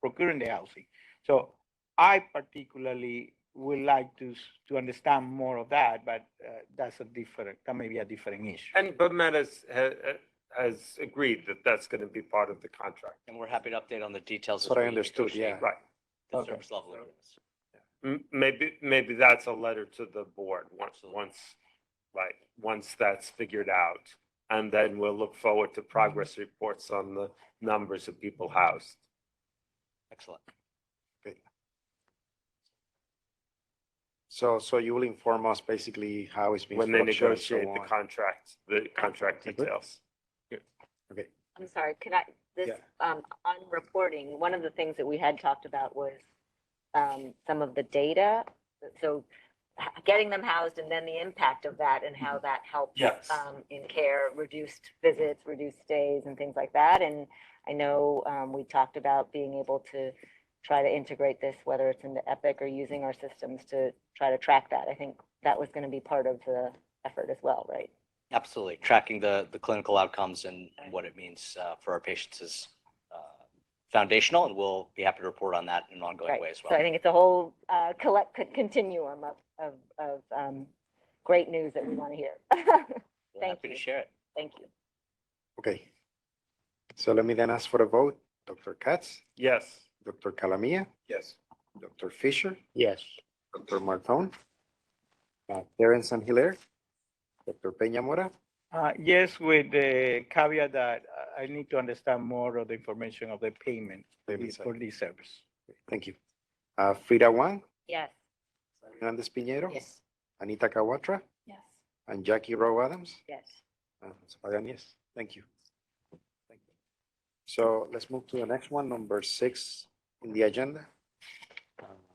procuring the housing. So I particularly would like to understand more of that, but that may be a different issue. But Matt has agreed that that's going to be part of the contract. And we're happy to update on the details. That's what as I we understood, negotiate yeah. Right. The Okay. service level agreements. Maybe that's a letter to the board once that's figured out. And then we'll look forward to progress reports on the numbers of people housed. Excellent. So you will inform us basically how it's being When they structured and so negotiate the contract Okay, good. details. Okay, I'm sorry, Yeah. on reporting, one of the things that we had talked about was some of the data. So getting them housed and then the impact of that and how that helps Yes. in care, reduced visits, reduced stays and things like that. And I know we talked about being able to try to integrate this, whether it's into Epic or using our systems to try to track that. I think that was going to be part of the effort as well, right? Absolutely. Tracking the clinical outcomes and what it means for our patients is foundational, and we'll be happy to report on that in an ongoing Right. way as So I well. think it's a whole continuum of great news that we want to hear. We're Thank happy you. to share it. Thank you. okay. So let me then ask for a vote. Dr. Katz, Yes. Dr. Calamia, Yes. Dr. Fisher, Yes. Dr. Martone, Terence and Hilaire, Dr. Peña Mora. Yes, with the caveat that I need to understand more of the information of the payment Payment for this service. Thank you. Frida Wang, Yes. Hernandez Pinheiro, Yes. Anita Kawatra, Yes. and Jackie Rowe Adams. Yes. Pagan, yes. Thank you. Thank you. So let's move to the next one, number 6 in the agenda.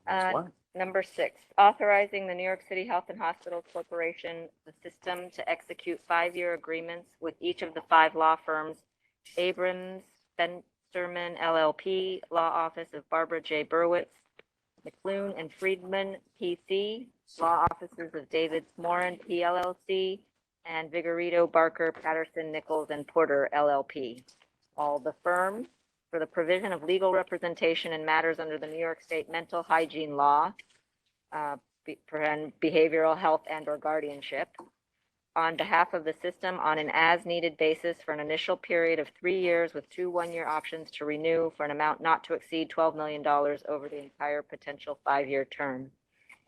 Next one. Number 6, authorizing the New York City Health and Hospitals Corporation, the system to execute 5-year agreements with each of the 5 law firms, Abrams, Fensterman LLP, Law Office of Barbara J. Burwitz, McLuhan and Friedman PC, Law Offices of David Moran PLLC, and Vigorito, Barker, Patterson, Nichols, and Porter LLP. All the firms for the provision of legal representation in matters under the New York State Mental Hygiene Law, behavioral health and/or guardianship, on behalf of the system on an as-needed basis for an initial period of 3 years with 2 one-year options to renew for an amount not to exceed $12 million over the entire potential 5-year term.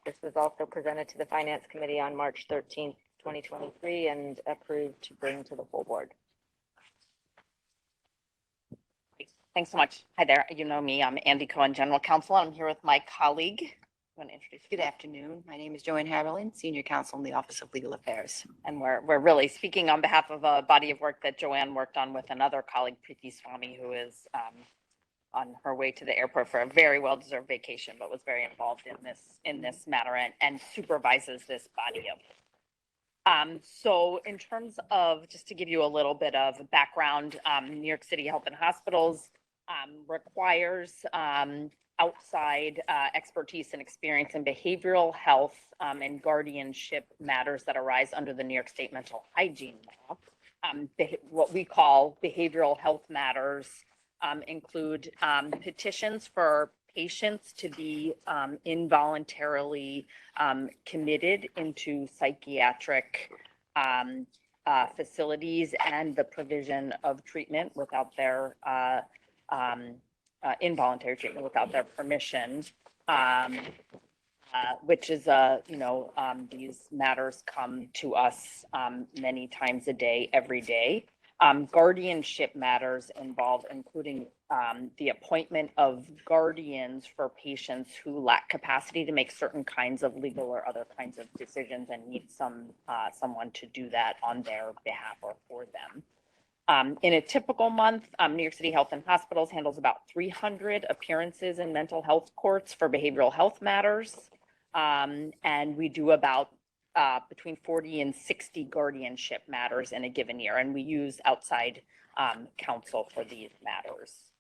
This was also presented to the Finance Committee on March 13th, 2023, and approved to bring to the full board. Thanks so much. Hi there. You know me. I'm Andy Cohen, General Counsel. I'm here with my colleague. You want to introduce Good afternoon. My name is Joanne Haberlin, Senior Counsel in the Office of Legal Affairs. And we're really speaking on behalf of a body of work that Joanne worked on with another colleague, Preeti Swami, who is on her way to the airport for a very well-deserved vacation, but was very involved in this matter and supervises this body of work. So in terms of, just to give you a little bit of background, New York City Health and Hospitals requires outside expertise and experience in behavioral health and guardianship matters that arise under the New York State Mental Hygiene Law. What we call behavioral health matters include petitions for patients to be involuntarily committed into psychiatric facilities and the provision of treatment without their involuntary treatment without their permission, which is these matters come to us many times a day, every day. Guardianship matters involve including the appointment of guardians for patients who lack capacity to make certain kinds of legal or other kinds of decisions and need someone to do that on their behalf or for them. In a typical month, New York City Health and Hospitals handles about 300 appearances in mental health courts for behavioral health matters. And we do about between 40 and 60 guardianship matters in a given year. And we use outside counsel for these matters.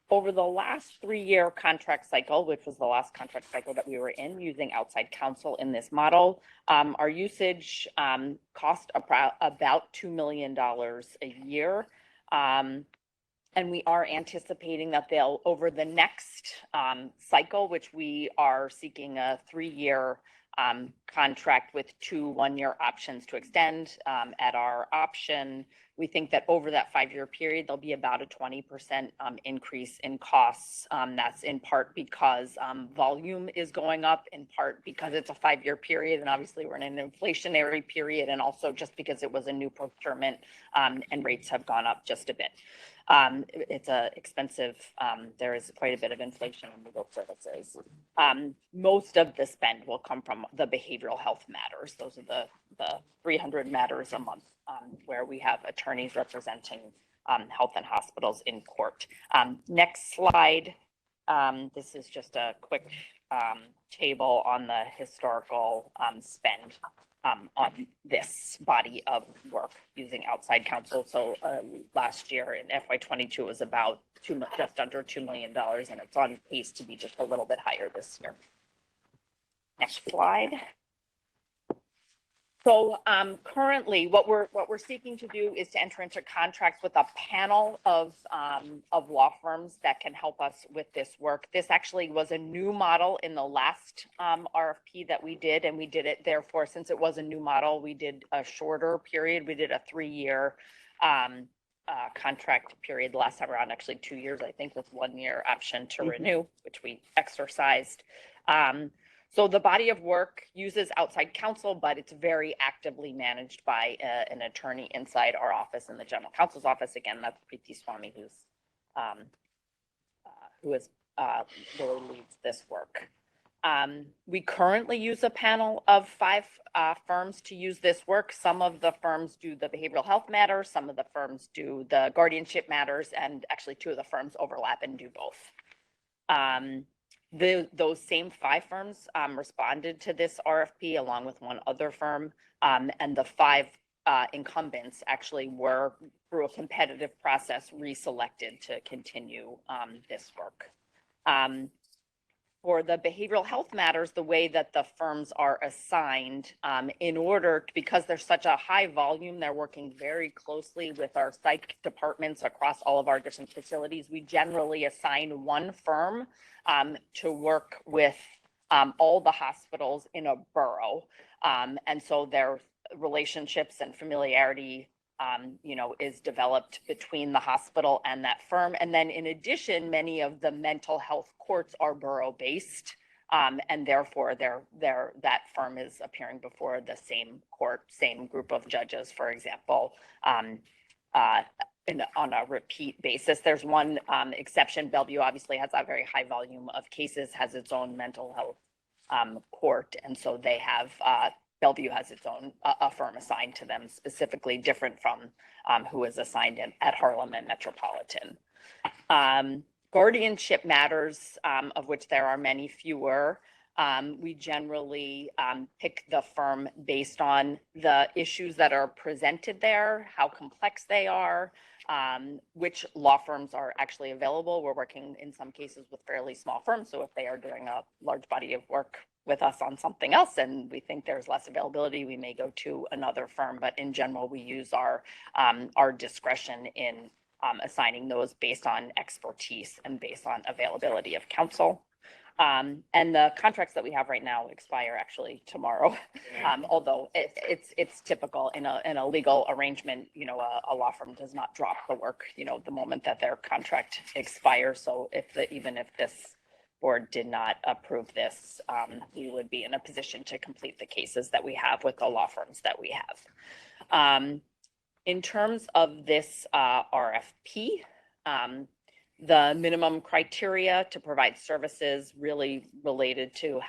Over the last 3-year contract cycle, which was the last contract cycle that we were in using outside counsel in this model, our usage cost about $2 million a year. And we are anticipating that they'll, over the next cycle, which we are seeking a 3-year contract with 2 one-year options to extend at our option. We think that over that 5-year period, there'll be about a 20% increase in costs. That's in part because volume is going up, in part because it's a 5-year period, and obviously we're in an inflationary period, and also just because it was a new procurement and rates have gone up just a bit. It's expensive. There is quite a bit of inflation in legal services. Most of the spend will come from the behavioral health matters. Those are the 300 matters a month where we have attorneys representing health and hospitals in court. Next slide. This is just a quick table on the historical spend on this body of work using outside counsel. So last year in FY22 was about just under $2 million, and it's on pace to be just a little bit higher this year. Next slide. So currently, what we're seeking to do is to enter into contracts with a panel of law firms that can help us with this work. This actually was a new model in the last RFP that we did, and we did it, therefore, since it was a new model, we did a shorter period. We did a 3-year contract period last time around, actually 2 years, I think, with 1 year option to Mhm. renew, which we exercised. So the body of work uses outside counsel, but it's very actively managed by an attorney inside our office in the general counsel's office. Again, that's Preeti Swami, who is really leads this work. We currently use a panel of 5 firms to use this work. Some of the firms do the behavioral health matters, some of the firms do the guardianship matters, and actually 2 of the firms overlap and do both. Those same 5 firms responded to this RFP along with 1 other firm, and the 5 incumbents actually were, through a competitive process, reselected to continue this work. For the behavioral health matters, the way that the firms are assigned, because there's such a high volume, they're working very closely with our psych departments across all of our different facilities. We generally assign 1 firm to work with all the hospitals in a borough. And so their relationships and familiarity is developed between the hospital and that firm. And then in addition, many of the mental health courts are borough-based, and therefore that firm is appearing before the same court, same group of judges, for example, on a repeat basis. There's one exception. Bellevue obviously has a very high volume of cases, has its own mental health court, and so they have Bellevue has its own a firm assigned to them, specifically different from who is assigned at Harlem and Metropolitan. Guardianship matters, of which there are many fewer. We generally pick the firm based on the issues that are presented there, how complex they are, which law firms are actually available. We're working in some cases with fairly small firms, so if they are doing a large body of work with us on something else and we think there's less availability, we may go to another firm. But in general, we use our discretion in assigning those based on expertise and based on availability of counsel. And the contracts that we have right now expire actually tomorrow. Although it's typical in a legal arrangement, a law firm does not drop the work, the moment that their contract expires. So even if this board did not approve this, we would be in a position to complete the cases that we have with the law firms that we have. In terms of this RFP, the minimum criteria to provide services really related to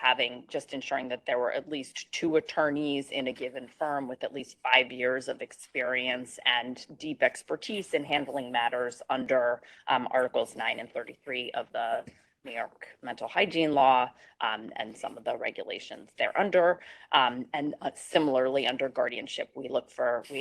ensuring that there were at least 2 attorneys in a given firm with at least 5 years of experience and deep expertise in handling matters under Articles 9 and 33 of the New York mental hygiene law, and some of the regulations thereunder. And similarly, under guardianship, we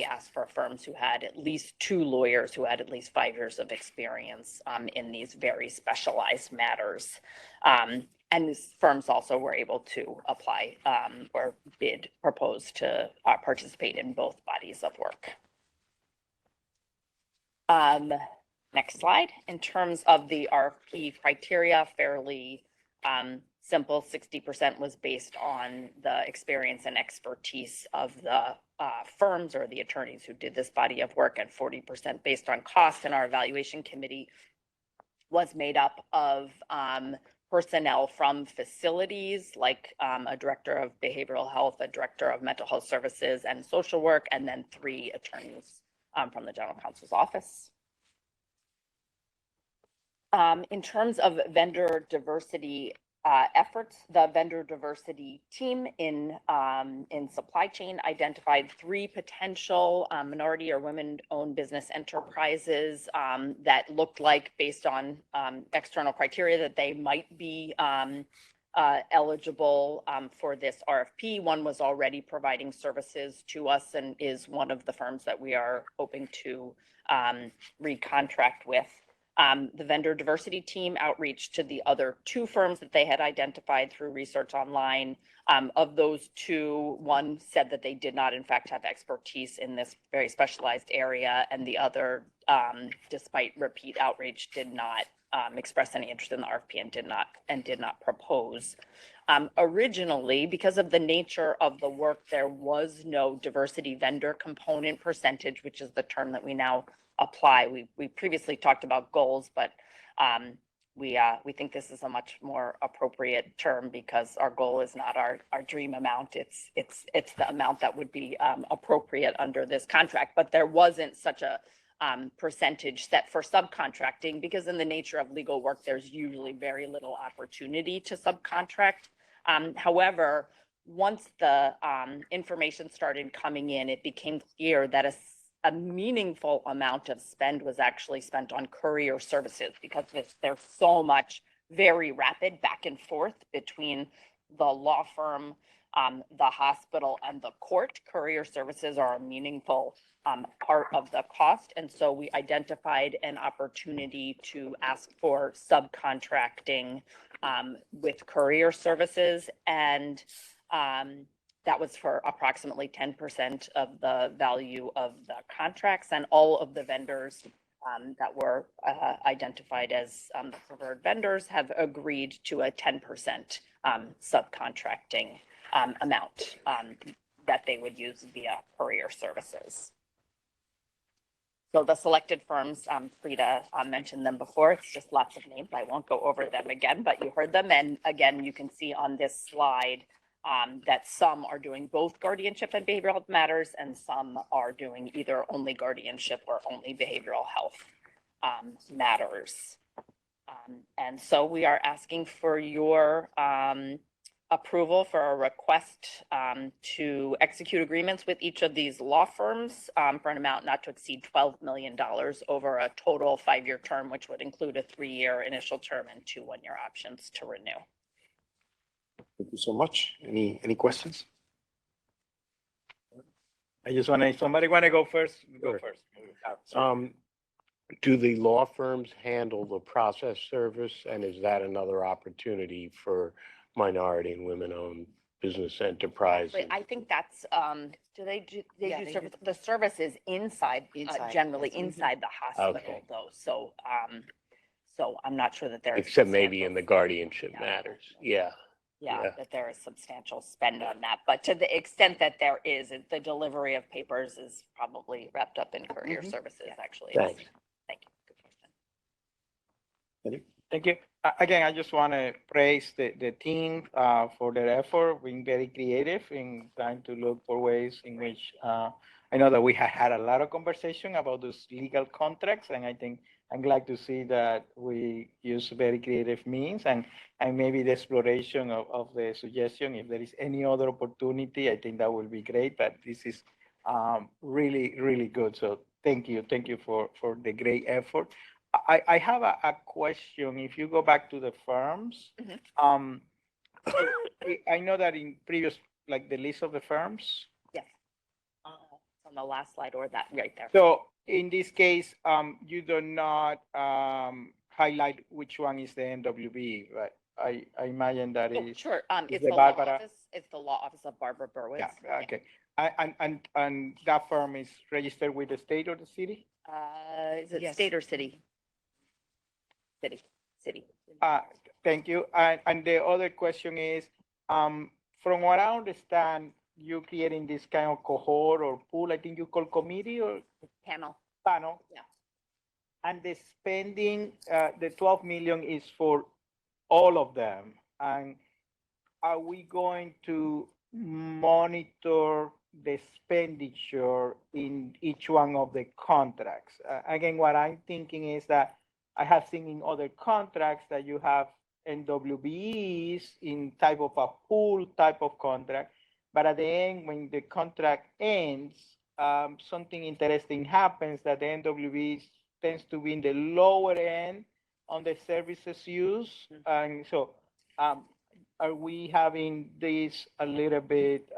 asked for firms who had at least 2 lawyers who had at least 5 years of experience in these very specialized matters. And these firms also were able to apply or propose to participate in both bodies of work. Next slide. In terms of the RFP criteria, fairly simple. 60% was based on the experience and expertise of the firms or the attorneys who did this body of work, and 40% based on cost. And our evaluation committee was made up of personnel from facilities like a director of behavioral health, a director of mental health services and social work, and then 3 attorneys from the general counsel's office. In terms of vendor diversity efforts, the vendor diversity team in supply chain identified 3 potential minority or women-owned business enterprises that looked like, based on external criteria, that they might be eligible for this RFP. One was already providing services to us and is one of the firms that we are hoping to recontract with. The vendor diversity team outreached to the other 2 firms that they had identified through research online. Of those 2, one said that they did not, in fact, have expertise in this very specialized area, and the other, despite repeat outreach, did not express any interest in the RFP and did not propose. Originally, because of the nature of the work, there was no diversity vendor component percentage, which is the term that we now apply. We previously talked about goals, but we think this is a much more appropriate term because our goal is not our dream amount. It's the amount that would be appropriate under this contract. But there wasn't such a percentage set for subcontracting because in the nature of legal work, there's usually very little opportunity to subcontract. However, once the information started coming in, it became clear that a meaningful amount of spend was actually spent on courier services because there's so much very rapid back and forth between the law firm, the hospital, and the court. Courier services are a meaningful part of the cost. And so we identified an opportunity to ask for subcontracting with courier services. And that was for approximately 10% of the value of the contracts, and all of the vendors that were identified as the preferred vendors have agreed to a 10% subcontracting amount that they would use via courier services. So the selected firms, Frida mentioned them before. It's just lots of names. I won't go over them again, but you heard them. And again, you can see on this slide that some are doing both guardianship and behavioral health matters, and some are doing either only guardianship or only behavioral health matters. And so we are asking for your approval for a request to execute agreements with each of these law firms for an amount not to exceed $12 million over a total 5-year term, which would include a 3-year initial term and 2 one-year options to renew. Thank you so much. Any questions? I just want to, somebody want to go first? Go Sure. first. Do the law firms handle the process service, and is that another opportunity for minority and women-owned business enterprises? But I think that's, do they do Yeah, they service? The service is inside, Inside. generally Mhm. inside the hospital Okay. though. So, so I'm not sure that there's. Except maybe in the substantial- guardianship Yeah. matters. Yeah. Yeah, Yeah. that there is substantial spend on that, but to the extent that there is, the delivery of papers is probably wrapped up in courier Mhm. services, actually. Thanks. Thank you. Good question. Thank you. Again, I just want to praise the team for their effort, being very creative in trying to look for ways in which I know that we had a lot of conversation about those legal contracts, and I think I'm glad to see that we use very creative means and maybe the exploration of the suggestion. If there is any other opportunity, I think that will be great, but this is really, really good. So thank you for the great effort. I have a question. If you go back to the firms, Mhm. I know that in previous, like the list of the firms. Yes. On the last slide or that right there. So in this case, you do not highlight which one is the NWB, right? I imagine that Oh, is. sure. It's the the law Barbara- office. It's the law office of Barbara Burwitz. Yeah, okay. And that firm is registered with the state or the city? Is it Yes. state or city? City. Thank you. And the other question is, from what I understand, you creating this kind of cohort or pool, I think you call committee or Panel. panel? Yeah. And the spending, the 12 million is for all of them. And are we going to monitor the expenditure in each one of the contracts? Again, what I'm thinking is that I have seen in other contracts that you have NWBs in type of a pool type of contract, but at the end, when the contract ends, something interesting happens that the NWB tends to be in the lower end on the services used. And so are we having this a little bit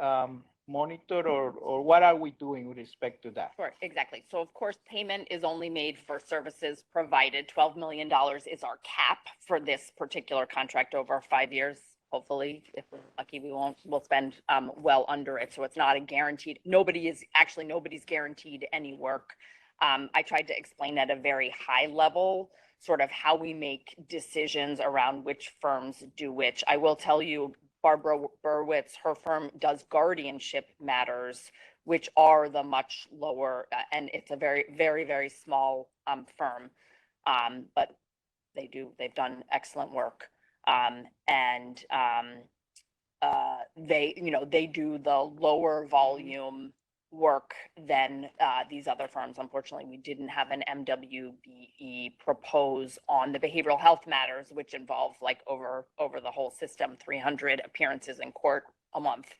monitored, or what are we doing with respect to that? Sure, exactly. So of course, payment is only made for services provided. $12 million is our cap for this particular contract over 5 years. Hopefully, if we're lucky, we'll spend well under it. So it's not a guaranteed, nobody's guaranteed any work. I tried to explain at a very high level, sort of how we make decisions around which firms do which. I will tell you, Barbara Burwitz, her firm does guardianship matters which are the much lower, and it's a very, very, very small firm. But they've done excellent work. They do the lower volume work than these other firms. Unfortunately, we didn't have an MWBE propose on the behavioral health matters, which involve like over the whole system, 300 appearances in court a month.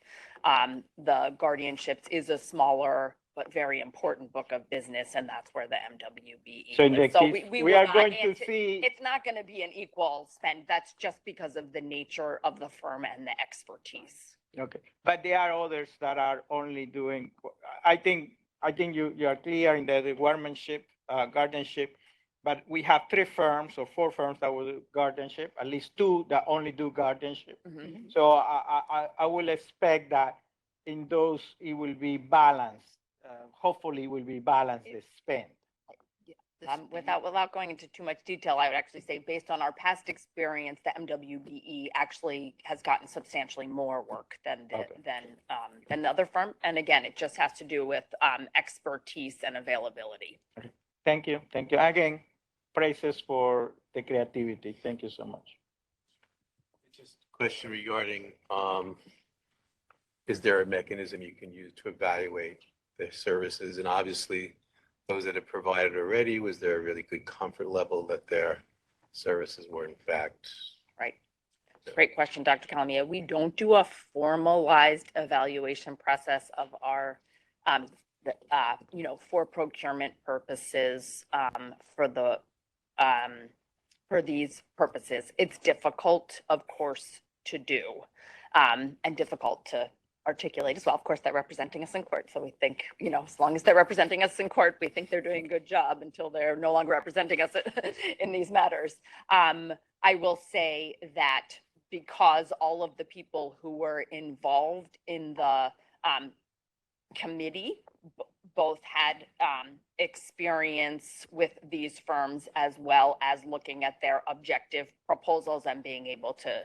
The guardianships is a smaller but very important book of business, and that's where the MWBE So in is. that So case, we we will are not going to anti- see, It's not going to be an equal spend. That's just because of the nature of the firm and the expertise. okay, but there are others that are only doing, I think you are clear in the guardianship, but we have 3 firms or 4 firms that will do guardianship, at least 2 that only do guardianship. So I will expect that in those, it will be balanced. Hopefully it will be balanced, the spend. Without going into too much detail, I would actually say based on our past experience, the MWBE actually has gotten substantially more work than the other firm. And again, it just has to do with expertise and availability. Thank you. Again, praises for the creativity. Thank you so much. Just a question regarding, is there a mechanism you can use to evaluate the services? And obviously, those that have provided already, was there a really good comfort level that their services were in fact? Right. Great question, Dr. Calamia. We don't do a formalized evaluation process of our, for procurement purposes, for these purposes. It's difficult, of course, to do, and difficult to articulate as well. Of course, they're representing us in court. So we think, as long as they're representing us in court, we think they're doing a good job until they're no longer representing us in these matters. I will say that because all of the people who were involved in the committee both had experience with these firms as well as looking at their objective proposals and being able to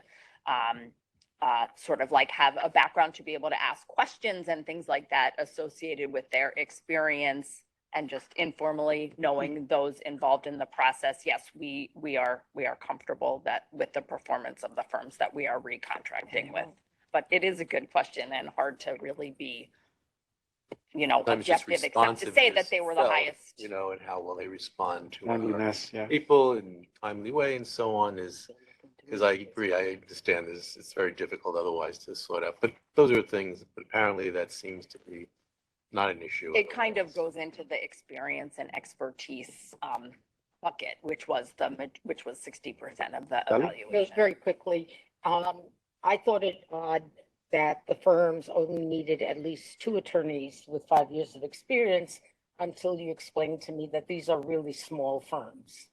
sort of like have a background to be able to ask questions and things like that associated with their experience, and just informally knowing those involved in the process. Yes, we are comfortable that with the performance of the firms that we are recontracting with. But it is a good question and hard to really be, Sometimes just objective, except to say that they were the felt, highest. And how well they respond to Timeliness, yeah. people in timely way and so on is, because I agree, I understand this, it's very difficult otherwise to sort out, but those are things, but apparently that seems to be not an issue. It kind of goes into the experience and expertise bucket, which was 60% of the evaluation. Very quickly, I thought it odd that the firms only needed at least 2 attorneys with 5 years of experience until you explained to me that these are really small firms.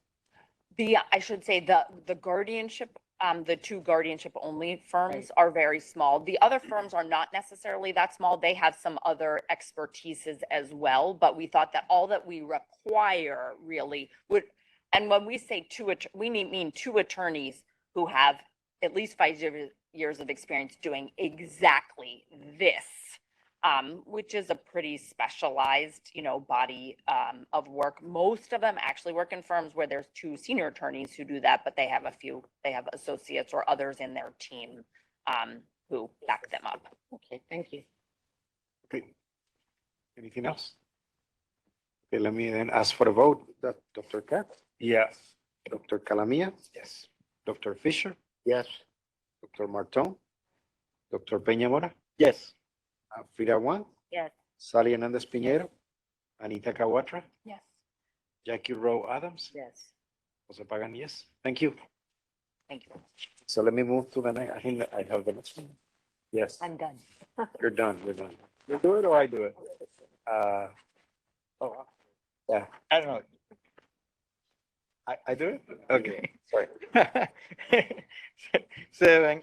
I should say the guardianship, the 2 guardianship only firms are very small. The other firms are not necessarily that small. They have some other expertises as well, but we thought that all that we require really would, and when we say we mean 2 attorneys who have at least 5 years of experience doing exactly this, which is a pretty specialized, body of work. Most of them actually work in firms where there's 2 senior attorneys who do that, but they have associates or others in their team who back them up. Okay, thank you. Okay. Anything else? Okay, let me then ask for a vote. Dr. Katz? Yes. Dr. Calamia? Yes. Dr. Fisher? Yes. Dr. Marton? Dr. Peña Mora? Yes. Frida Juan? Yes. Sally Hernandez Pinheiro? Anita Kawatra? Yes. Jackie Rowe Adams? Yes. Jose Pagan, yes. Thank you. Thank you. So let me move to the next. I think that I have the next one. Yes, I'm done. you're done. You're done. You do it or I do it? Oh, yeah. I don't know. I do it? Okay, sorry. 7,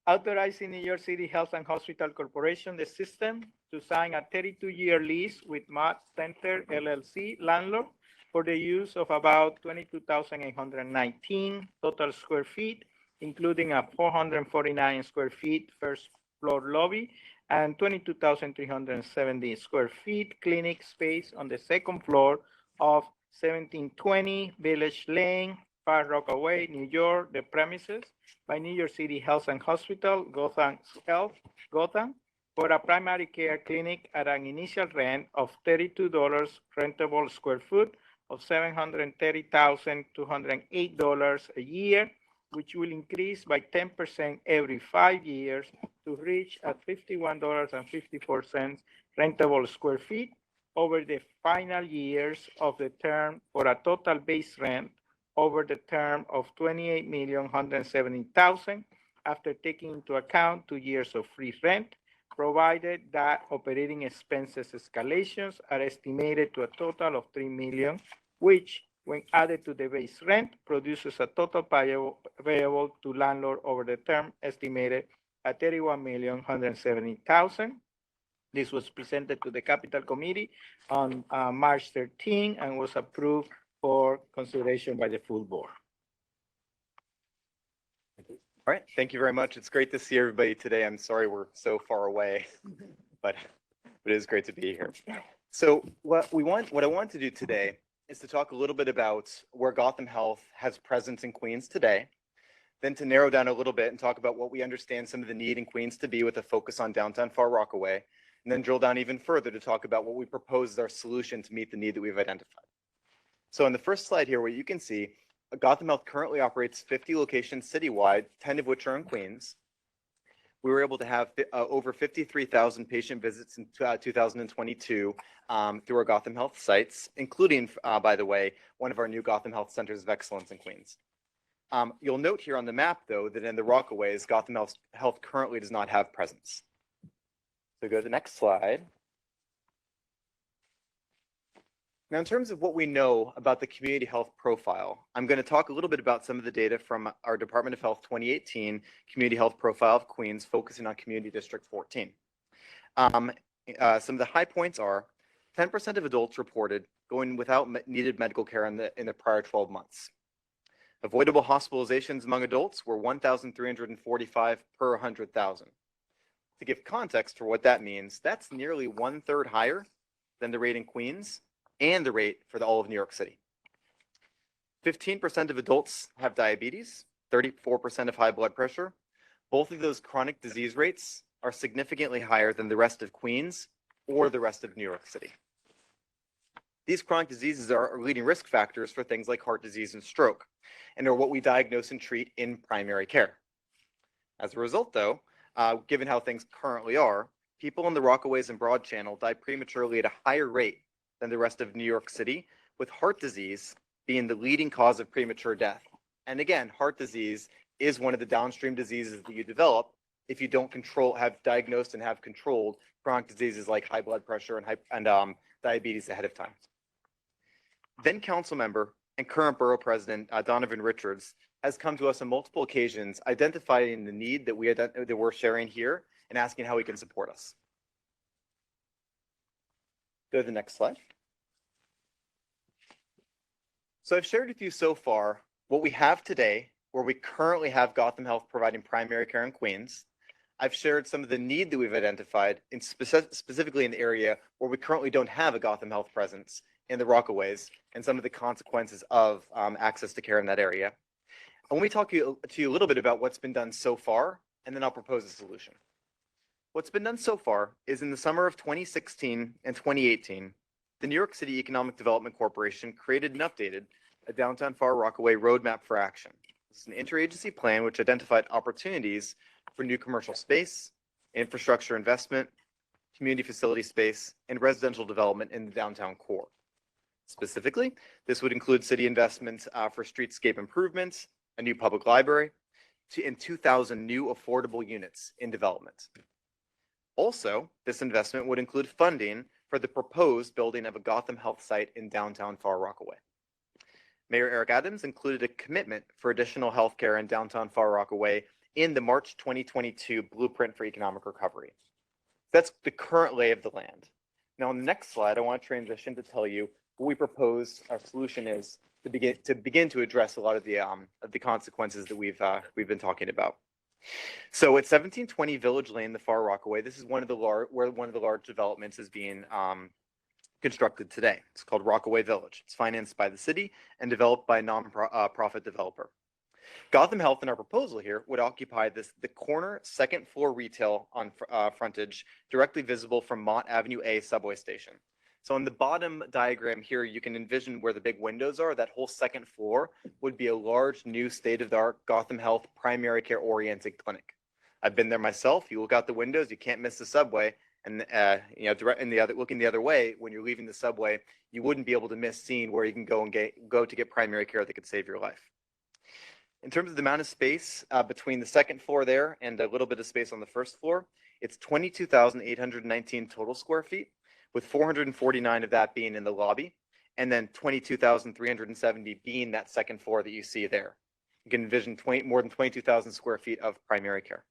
authorizing New York City Health and Hospital Corporation, the system, to sign a 32-year lease with Matt Center LLC landlord for the use of about 22,819 total square feet, including a 449 square feet first floor lobby and 22,370 square feet clinic space on the second floor of 1720 Village Lane, Far Rockaway, New York, the premises by New York City Health and Hospital, Gotham Health, Gotham, for a primary care clinic at an initial rent of $32 rentable square foot of $730,208 a year, which will increase by 10% every 5 years to reach at $51.54 rentable square feet over the final years of the term for a total base rent over the term of $28,170,000 after taking into account 2 years of free rent, provided that operating expenses escalations are estimated to a total of $3 million, which, when added to the base rent, produces a total payable to landlord over the term estimated at $31,170,000. This was presented to the Capital Committee on March 13 and was approved for consideration by the full board. All right, thank you very much. It's great to see everybody today. I'm sorry we're so far away, but it is great to be here. So what I want to do today is to talk a little bit about where Gotham Health has presence in Queens today, then to narrow down a little bit and talk about what we understand some of the need in Queens to be with a focus on downtown Far Rockaway, and then drill down even further to talk about what we propose as our solution to meet the need that we've identified. So on the first slide here, what you can see, Gotham Health currently operates 50 locations citywide, 10 of which are in Queens. We were able to have over 53,000 patient visits in 2022 through our Gotham Health sites, including, by the way, one of our new Gotham Health Centers of Excellence in Queens. You'll note here on the map, though, that in the Rockaways, Gotham Health currently does not have presence. So go to the next slide. Now, in terms of what we know about the community health profile, I'm going to talk a little bit about some of the data from our Department of Health 2018 Community Health Profile of Queens, focusing on Community District 14. Some of the high points are 10% of adults reported going without needed medical care in the prior 12 months. Avoidable hospitalizations among adults were 1,345 per 100,000. To give context for what that means, that's nearly 1/3 higher than the rate in Queens and the rate for all of New York City. 15% of adults have diabetes, 34% of high blood pressure. Both of those chronic disease rates are significantly higher than the rest of Queens or the rest of New York City. These chronic diseases are leading risk factors for things like heart disease and stroke, and are what we diagnose and treat in primary care. As a result, though, given how things currently are, people in the Rockaways and Broad Channel die prematurely at a higher rate than the rest of New York City, with heart disease being the leading cause of premature death. And again, heart disease is one of the downstream diseases that you develop if you don't have diagnosed and have controlled chronic diseases like high blood pressure and diabetes ahead of time. Then council member and current borough president Donovan Richards has come to us on multiple occasions identifying the need that we're sharing here and asking how he can support us. Go to the next slide. So I've shared with you so far what we have today, where we currently have Gotham Health providing primary care in Queens. I've shared some of the need that we've identified, specifically in the area where we currently don't have a Gotham Health presence in the Rockaways, and some of the consequences of access to care in that area. I want to talk to you a little bit about what's been done so far, and then I'll propose a solution. What's been done so far is in the summer of 2016 and 2018, the New York City Economic Development Corporation created and updated a downtown Far Rockaway roadmap for action. This is an interagency plan which identified opportunities for new commercial space, infrastructure investment, community facility space, and residential development in the downtown core. Specifically, this would include city investments for streetscape improvements, a new public library, and 2,000 new affordable units in development. Also, this investment would include funding for the proposed building of a Gotham Health site in downtown Far Rockaway. Mayor Eric Adams included a commitment for additional healthcare in downtown Far Rockaway in the March 2022 Blueprint for Economic Recovery. That's the current lay of the land. Now, on the next slide, I want to transition to tell you what we propose our solution is to begin to address a lot of the consequences that we've been talking about. So at 1720 Village Lane, the Far Rockaway, this is one of the where one of the large developments is being constructed today. It's called Rockaway Village. It's financed by the city and developed by a non-profit developer. Gotham Health in our proposal here would occupy the corner second floor retail on frontage directly visible from Mott Avenue A subway station. So on the bottom diagram here, you can envision where the big windows are. That whole second floor would be a large new state-of-the-art Gotham Health primary care oriented clinic. I've been there myself. You look out the windows, you can't miss the subway. And looking the other way, when you're leaving the subway, you wouldn't be able to miss seeing where you can go to get primary care that could save your life. In terms of the amount of space between the second floor there and a little bit of space on the first floor, it's 22,819 total square feet, with 449 of that being in the lobby, and then 22,370 being that second floor that you see there. You can envision more than 22,000 square feet of primary care.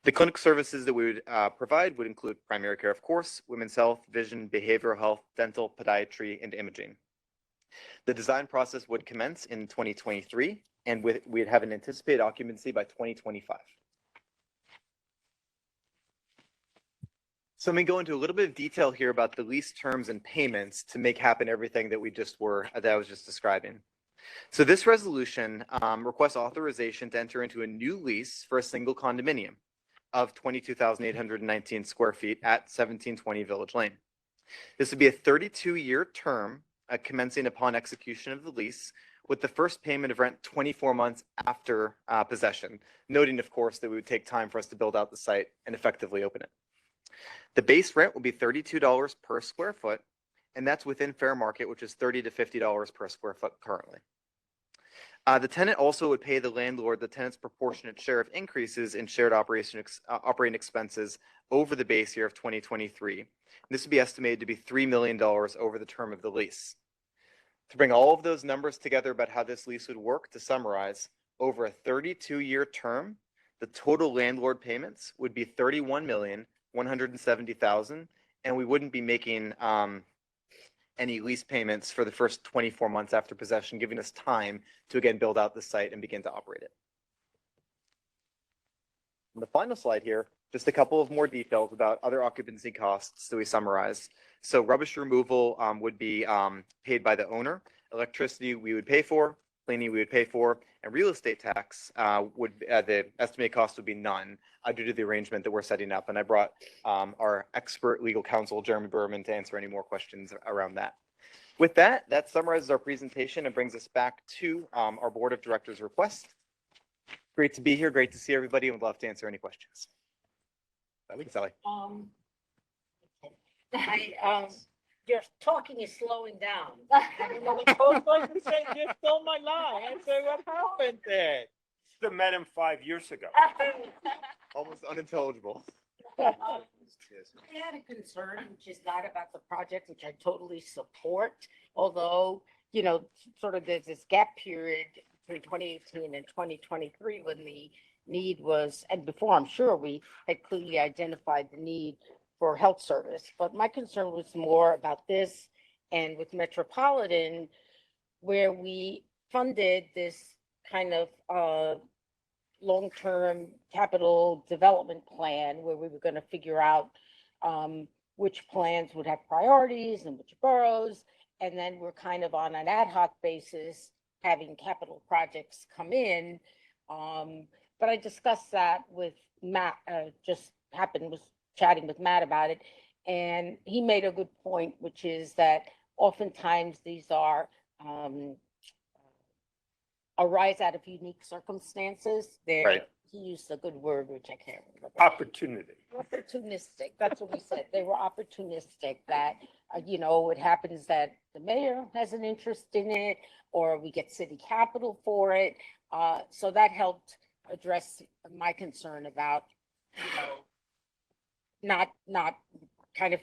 The clinic services that we would provide would include primary care, of course, women's health, vision, behavioral health, dental, podiatry, and imaging. The design process would commence in 2023, and we'd have an anticipated occupancy by 2025. So let me go into a little bit of detail here about the lease terms and payments to make happen everything that I was just describing. So this resolution requests authorization to enter into a new lease for a single condominium of 22,819 square feet at 1720 Village Lane. This would be a 32-year term commencing upon execution of the lease, with the first payment of rent 24 months after possession, noting, of course, that we would take time for us to build out the site and effectively open it. The base rent will be $32 per square foot, and that's within fair market, which is $30 to $50 per square foot currently. The tenant also would pay the landlord the tenant's proportionate share of increases in shared operating expenses over the base year of 2023. This would be estimated to be $3 million over the term of the lease. To bring all of those numbers together about how this lease would work, to summarize, over a 32-year term, the total landlord payments would be $31,170,000, and we wouldn't be making any lease payments for the first 24 months after possession, giving us time to again build out the site and begin to operate it. On the final slide here, just a couple of more details about other occupancy costs that we summarize. So rubbish removal would be paid by the owner. Electricity we would pay for, cleaning we would pay for, and real estate tax the estimated cost would be none due to the arrangement that we're setting up. And I brought our expert legal counsel, Jeremy Berman, to answer any more questions around that. With that, that summarizes our presentation and brings us back to our board of directors request. Great to be here. Great to see everybody, and would love to answer any questions. Sally. Your talking is slowing down. I don't know what I was going to say. You stole my line. I said, what happened there? Should have met him 5 years ago. Almost unintelligible. I had a concern, which is not about the project, which I totally support. Although, you know, sort of there's this gap period between 2018 and 2023 when the need was, and before I'm sure we had clearly identified the need for health service. But my concern was more about this and with Metropolitan, where we funded this kind of long-term capital development plan where we were going to figure out which plans would have priorities and which boroughs. And then we're kind of on an ad hoc basis having capital projects come in. But I discussed that with Matt, was chatting with Matt about it. And he made a good point, which is that oftentimes these are arise out of unique circumstances. Right. He used a good word, which I can't remember. Opportunity. Opportunistic. That's what we said. They were opportunistic that, you know, it happens that the mayor has an interest in it, or we get city capital for it. So that helped address my concern about, you know, not kind of,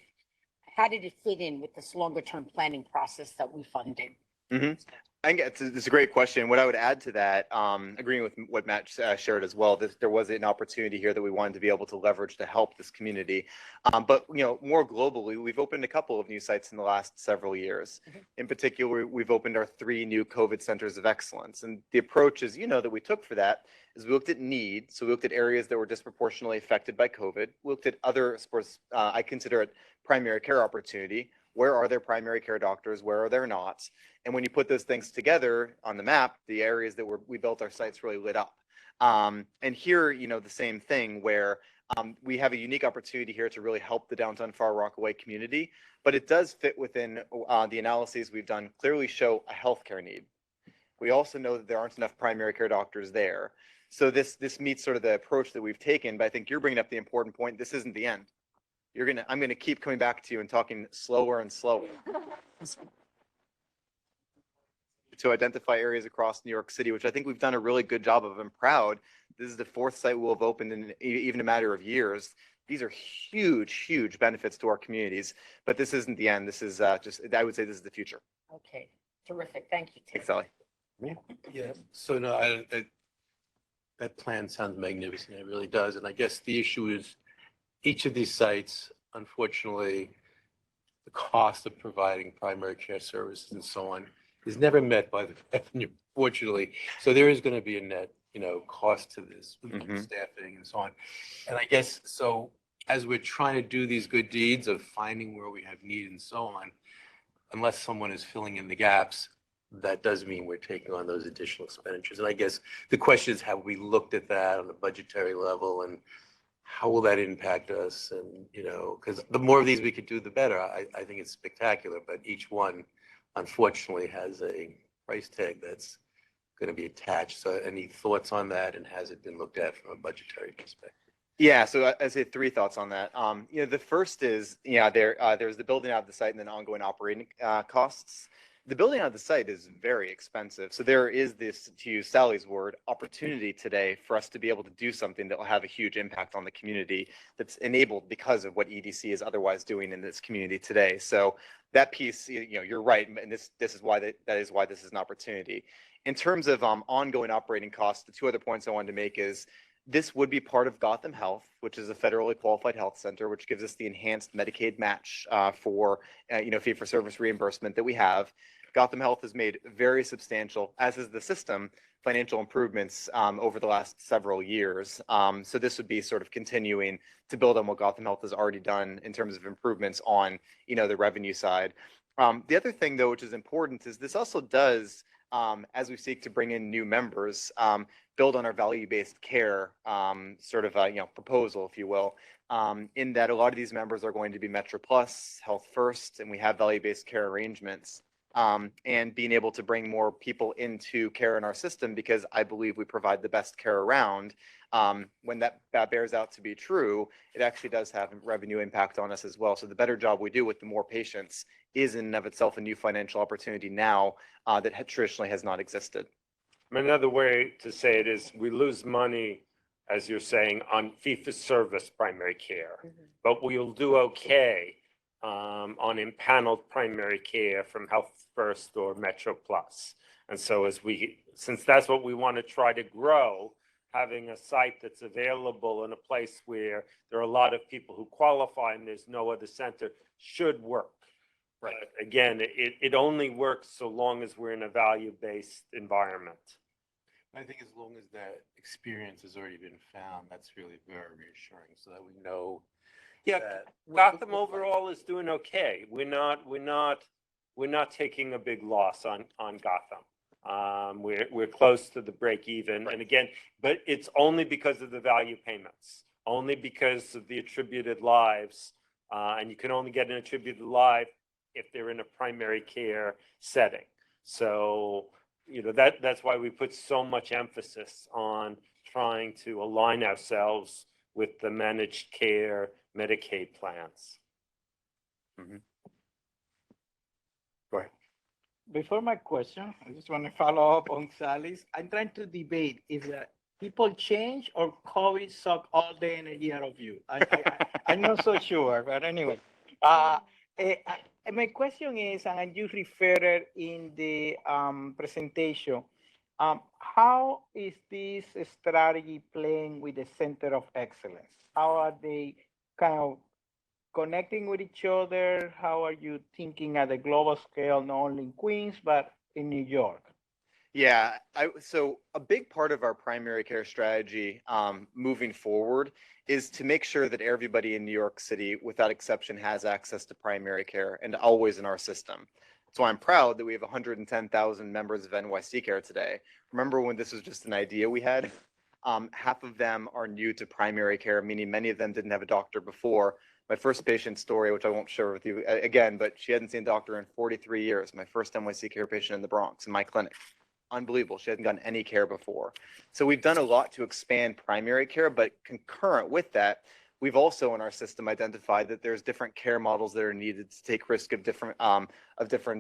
how did it fit in with this longer term planning process that we funded? Mm-hmm. I think it's a great question. What I would add to that, agreeing with what Matt shared as well, that there was an opportunity here that we wanted to be able to leverage to help this community. But more globally, we've opened a couple of new sites in the last several years. In particular, we've opened our 3 new COVID centers of excellence, and the approach is, that we took for that is we looked at need. So we looked at areas that were disproportionately affected by COVID. We looked at other, I consider it primary care opportunity. Where are there primary care doctors? Where are there not? And when you put those things together on the map, the areas that we built our sites really lit up. And here, the same thing where we have a unique opportunity here to really help the downtown Far Rockaway community, but it does fit within the analyses we've done, clearly show a healthcare need. We also know that there aren't enough primary care doctors there. So this meets sort of the approach that we've taken, but I think you're bringing up the important point. This isn't the end. I'm gonna keep coming back to you and talking slower and slower to identify areas across New York City, which I think we've done a really good job of. I'm proud. This is the 4th site we'll have opened in even a matter of years. These are huge benefits to our communities, but this isn't the end. This is I would say this is the future. Okay, terrific. Thank you, Tim. Thanks, Sally. Yeah, so no, that plan sounds magnificent. It really does. And I guess the issue is each of these sites, unfortunately, the cost of providing primary care services and so on is never met by the revenue, fortunately. So there is going to be a net, cost to this with staffing and so on. And I guess, so as we're trying to do these good deeds of finding where we have need and so on, unless someone is filling in the gaps, that does mean we're taking on those additional expenditures. And I guess the question is, have we looked at that on a budgetary level, and how will that impact us? And, because the more of these we could do, the better. I think it's spectacular, but each one, unfortunately, has a price tag that's going to be attached. So any thoughts on that, and has it been looked at from a budgetary perspective? Yeah, so I say 3 thoughts on that. The first is, there's the building out of the site and then ongoing operating costs. The building out of the site is very expensive. So there is this, to use Sally's word, opportunity today for us to be able to do something that will have a huge impact on the community that's enabled because of what EDC is otherwise doing in this community today. So that piece, you're right, and this is why that is why this is an opportunity. In terms of ongoing operating costs, the 2 other points I wanted to make is this would be part of Gotham Health, which is a federally qualified health center, which gives us the enhanced Medicaid match for fee-for-service reimbursement that we have. Gotham Health has made very substantial, as is the system, financial improvements over the last several years. So this would be sort of continuing to build on what Gotham Health has already done in terms of improvements on, the revenue side. The other thing, though, which is important, is this also does, as we seek to bring in new members, build on our value-based care proposal, if you will, in that a lot of these members are going to be Metro Plus, Health First, and we have value-based care arrangements. And being able to bring more people into care in our system, because I believe we provide the best care around. When that bears out to be true, it actually does have a revenue impact on us as well. So the better job we do with the more patients is in and of itself a new financial opportunity now that traditionally has not existed. Another way to say it is we lose money, as you're saying, on fee-for-service primary care, but we'll do okay on impaneled primary care from Health First or Metro Plus. And so since that's what we want to try to grow, having a site that's available in a place where there are a lot of people who qualify and there's no other center should work. Right. But again, it only works so long as we're in a value-based environment. I think as long as that experience has already been found, that's really very reassuring, so that we know. Yeah, Gotham overall is doing okay. We're not taking a big loss on Gotham. We're close to the break even, and again, but it's only because of the value payments, only because of the attributed lives, and you can only get an attributed life if they're in a primary care setting. So that's why we put so much emphasis on trying to align ourselves with the managed care Medicaid plans. Go ahead. Before my question, I just want to follow up on Sally's. I'm trying to debate if people change or COVID suck all the energy out of you. I'm not so sure, but anyway. My question is, and you referred in the presentation, how is this strategy playing with the Center of Excellence? How are they kind of connecting with each other? How are you thinking at the global scale, not only in Queens, but in New York? Yeah, so a big part of our primary care strategy moving forward is to make sure that everybody in New York City, without exception, has access to primary care and always in our system. So I'm proud that we have 110,000 members of NYC Care today. Remember when this was just an idea we had? Half of them are new to primary care, meaning many of them didn't have a doctor before. My first patient story, which I won't share with you again, but she hadn't seen a doctor in 43 years. My first NYC Care patient in the Bronx, in my clinic. Unbelievable. She hadn't gotten any care before. So we've done a lot to expand primary care, but concurrent with that, we've also in our system identified that there's different care models that are needed to take risk of different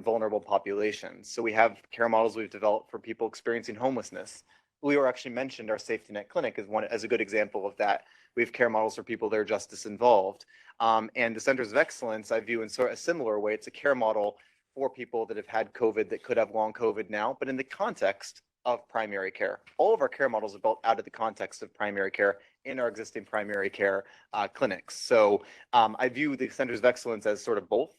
vulnerable populations. So we have care models we've developed for people experiencing homelessness. Leo actually mentioned our safety net clinic as a good example of that. We have care models for people that are justice involved. And the Centers of Excellence, I view in sort of a similar way. It's a care model for people that have had COVID that could have long COVID now, but in the context of primary care. All of our care models are built out of the context of primary care in our existing primary care clinics. So I view the Centers of Excellence as sort of both.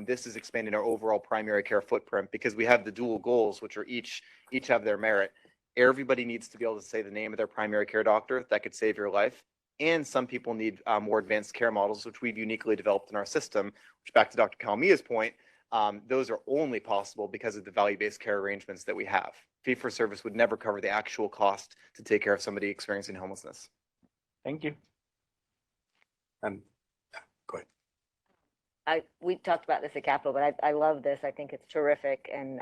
This is expanding our overall primary care footprint because we have the dual goals, which are each have their merit. Everybody needs to be able to say the name of their primary care doctor. That could save your life. And some people need more advanced care models, which we've uniquely developed in our system, which back to Dr. Calmia's point, those are only possible because of the value-based care arrangements that we have. Fee-for-service would never cover the actual cost to take care of somebody experiencing homelessness. Thank you. And go ahead. We talked about this at Capitol, but I love this. I think it's terrific. And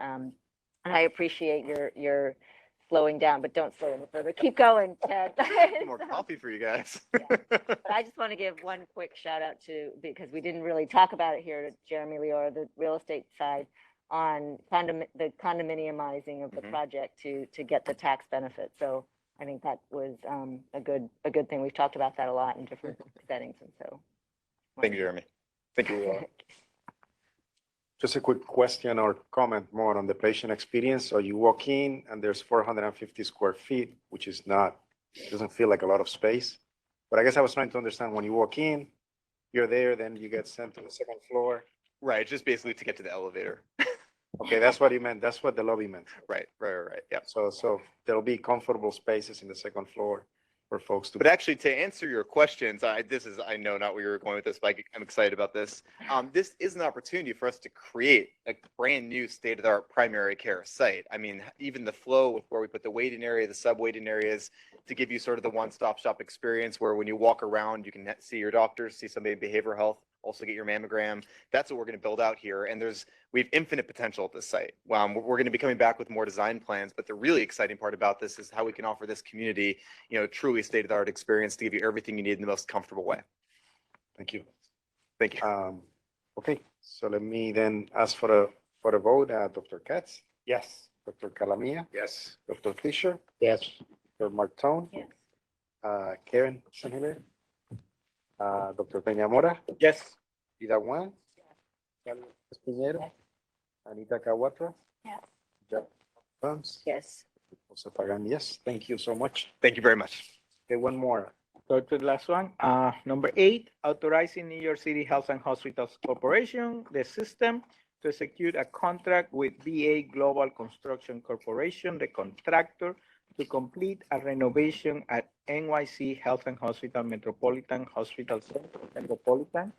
I appreciate your slowing down, but don't slow any further. Keep going, Ted. More coffee for you guys. But I just want to give one quick shout out to, because we didn't really talk about it here, to Jeremy Leora, the real estate side, on the condominiumizing of the project to get the tax benefit. So I think that was a good thing. We've talked about that a lot in different settings, and so. Thank you, Jeremy. Thank you, Leora. Just a quick question or comment more on the patient experience. So you walk in and there's 450 square feet, which is not, doesn't feel like a lot of space. But I guess I was trying to understand when you walk in, you're there, then you get sent to the second floor. Right, just basically to get to the elevator. Okay, that's what you meant. That's what the lobby meant. Right. Yeah. So there'll be comfortable spaces in the second floor for folks to. But actually, to answer your questions, I know not where you were going with this, but I'm excited about this. This is an opportunity for us to create a brand new state-of-the-art primary care site. I mean, even the flow with where we put the waiting area, the sub-waiting areas, to give you sort of the one-stop shop experience where when you walk around, you can see your doctors, see somebody in behavioral health, also get your mammogram. That's what we're going to build out here. And we have infinite potential at this site. We're going to be coming back with more design plans, but the really exciting part about this is how we can offer this community, truly state-of-the-art experience to give you everything you need in the most comfortable way. Thank you. Thank you. Okay, so let me then ask for a vote. Dr. Katz? Yes. Dr. Calamia? Yes. Dr. Fisher? Yes. Dr. Martone? Yes. Karen Sanhill? Dr. Peña Mora? Yes. Ida Juan? Carlos Piñero? Anita Kawatra? Yes. Jack Burns? Yes. Jose Pagan, yes. Thank you so much. Thank you very much. Okay, one more. Go to the last one. Number 8, authorizing New York City Health and Hospitals Corporation, the system, to execute a contract with BA Global Construction Corporation, the contractor, to complete a renovation at NYC Health and Hospital Metropolitan Hospital Center, Metropolitan,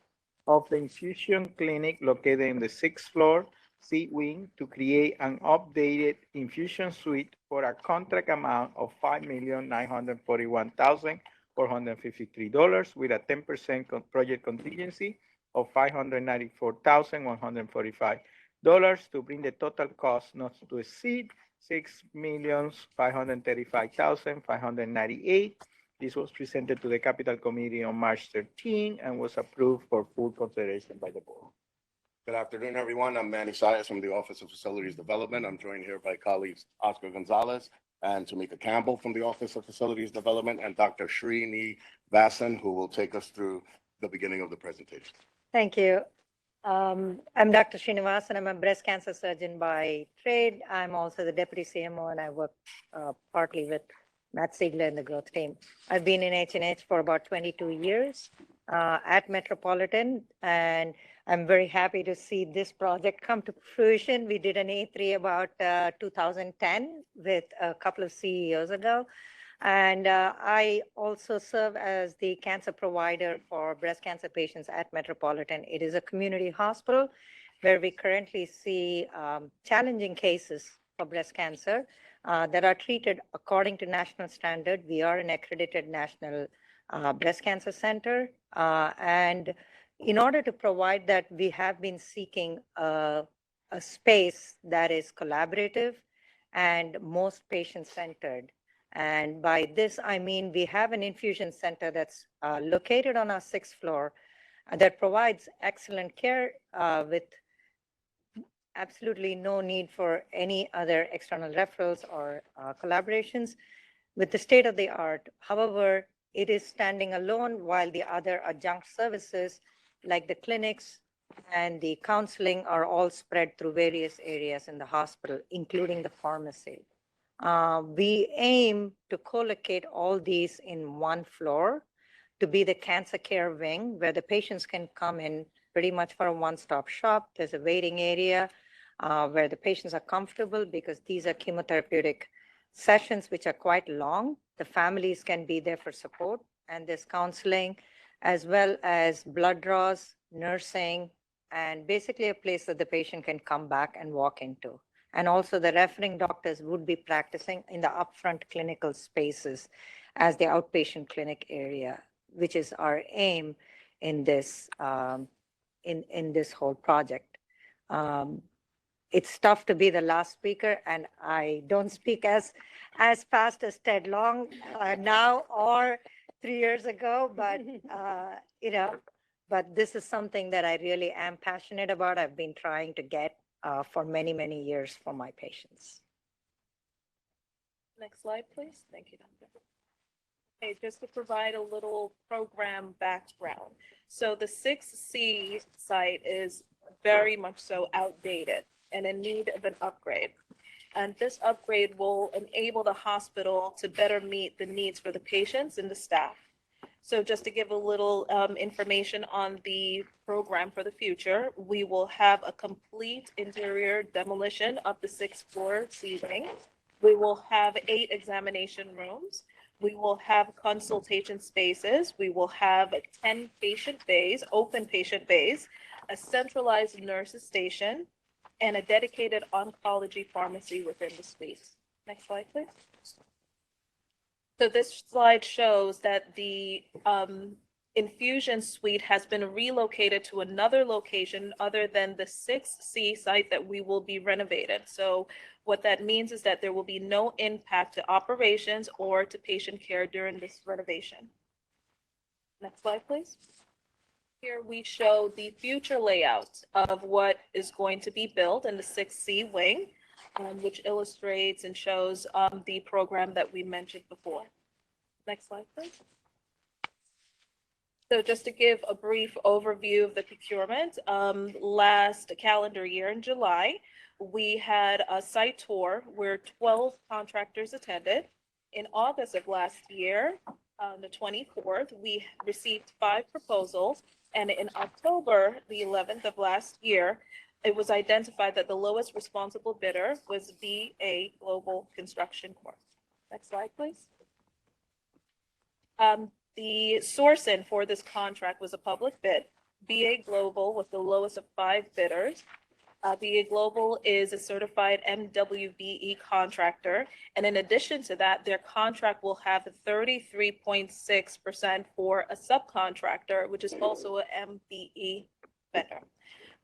of the infusion clinic located in the 6th floor C wing to create an updated infusion suite for a contract amount of $5,941,453 with a 10% project contingency of $594,145 to bring the total cost not to exceed $6,535,598. This was presented to the Capital Committee on March 13 and was approved for full consideration by the board. Good afternoon, everyone. I'm Manny Sayas from the Office of Facilities Development. I'm joined here by colleagues Oscar Gonzalez and Tamika Campbell from the Office of Facilities Development and Dr. Srini Vasan, who will take us through the beginning of the presentation. Thank you. I'm Dr. Srinivasan. I'm a breast cancer surgeon by trade. I'm also the deputy CMO, and I work partly with Matt Ziegler in the growth team. I've been in H&H for about 22 years at Metropolitan, and I'm very happy to see this project come to fruition. We did an A3 about 2010 with a couple of CEOs ago. And I also serve as the cancer provider for breast cancer patients at Metropolitan. It is a community hospital where we currently see challenging cases for breast cancer that are treated according to national standard. We are an accredited national breast cancer center. And in order to provide that, we have been seeking a space that is collaborative and most patient-centered. And by this, I mean we have an infusion center that's located on our 6th floor that provides excellent care with absolutely no need for any other external referrals or collaborations with the state of the art. However, it is standing alone while the other adjunct services like the clinics and the counseling are all spread through various areas in the hospital, including the pharmacy. We aim to co-locate all these in one floor to be the cancer care wing where the patients can come in pretty much for a one-stop shop. There's a waiting area where the patients are comfortable because these are chemotherapeutic sessions which are quite long. The families can be there for support, and there's counseling as well as blood draws, nursing, and basically a place that the patient can come back and walk into. And also the referring doctors would be practicing in the upfront clinical spaces as the outpatient clinic area, which is our aim in this in this whole project. It's tough to be the last speaker, and I don't speak as fast as Ted Long now or 3 years ago, but you know, but this is something that I really am passionate about. I've been trying to get for many, many years for my patients. Next slide, please. Thank you, Doctor. Okay, just to provide a little program background. So the 6C site is very much so outdated and in need of an upgrade. And this upgrade will enable the hospital to better meet the needs for the patients and the staff. So just to give a little information on the program for the future, we will have a complete interior demolition of the 6th floor ceiling. We will have 8 examination rooms. We will have consultation spaces. We will have 10 patient bays, open patient bays, a centralized nurses station, and a dedicated oncology pharmacy within the suite. Next slide, please. So this slide shows that the infusion suite has been relocated to another location other than the 6C site that we will be renovated. So what that means is that there will be no impact to operations or to patient care during this renovation. Next slide, please. Here we show the future layout of what is going to be built in the 6C wing, which illustrates and shows the program that we mentioned before. Next slide, please. So just to give a brief overview of the procurement, last calendar year in July, we had a site tour where 12 contractors attended. In August of last year, on the 24th, we received 5 proposals. And in October, the 11th of last year, it was identified that the lowest responsible bidder was BA Global Construction Corp. Next slide, please. The sourcing for this contract was a public bid. BA Global was the lowest of 5 bidders. BA Global is a certified MWBE contractor. And in addition to that, their contract will have 33.6% for a subcontractor, which is also an MBE vendor.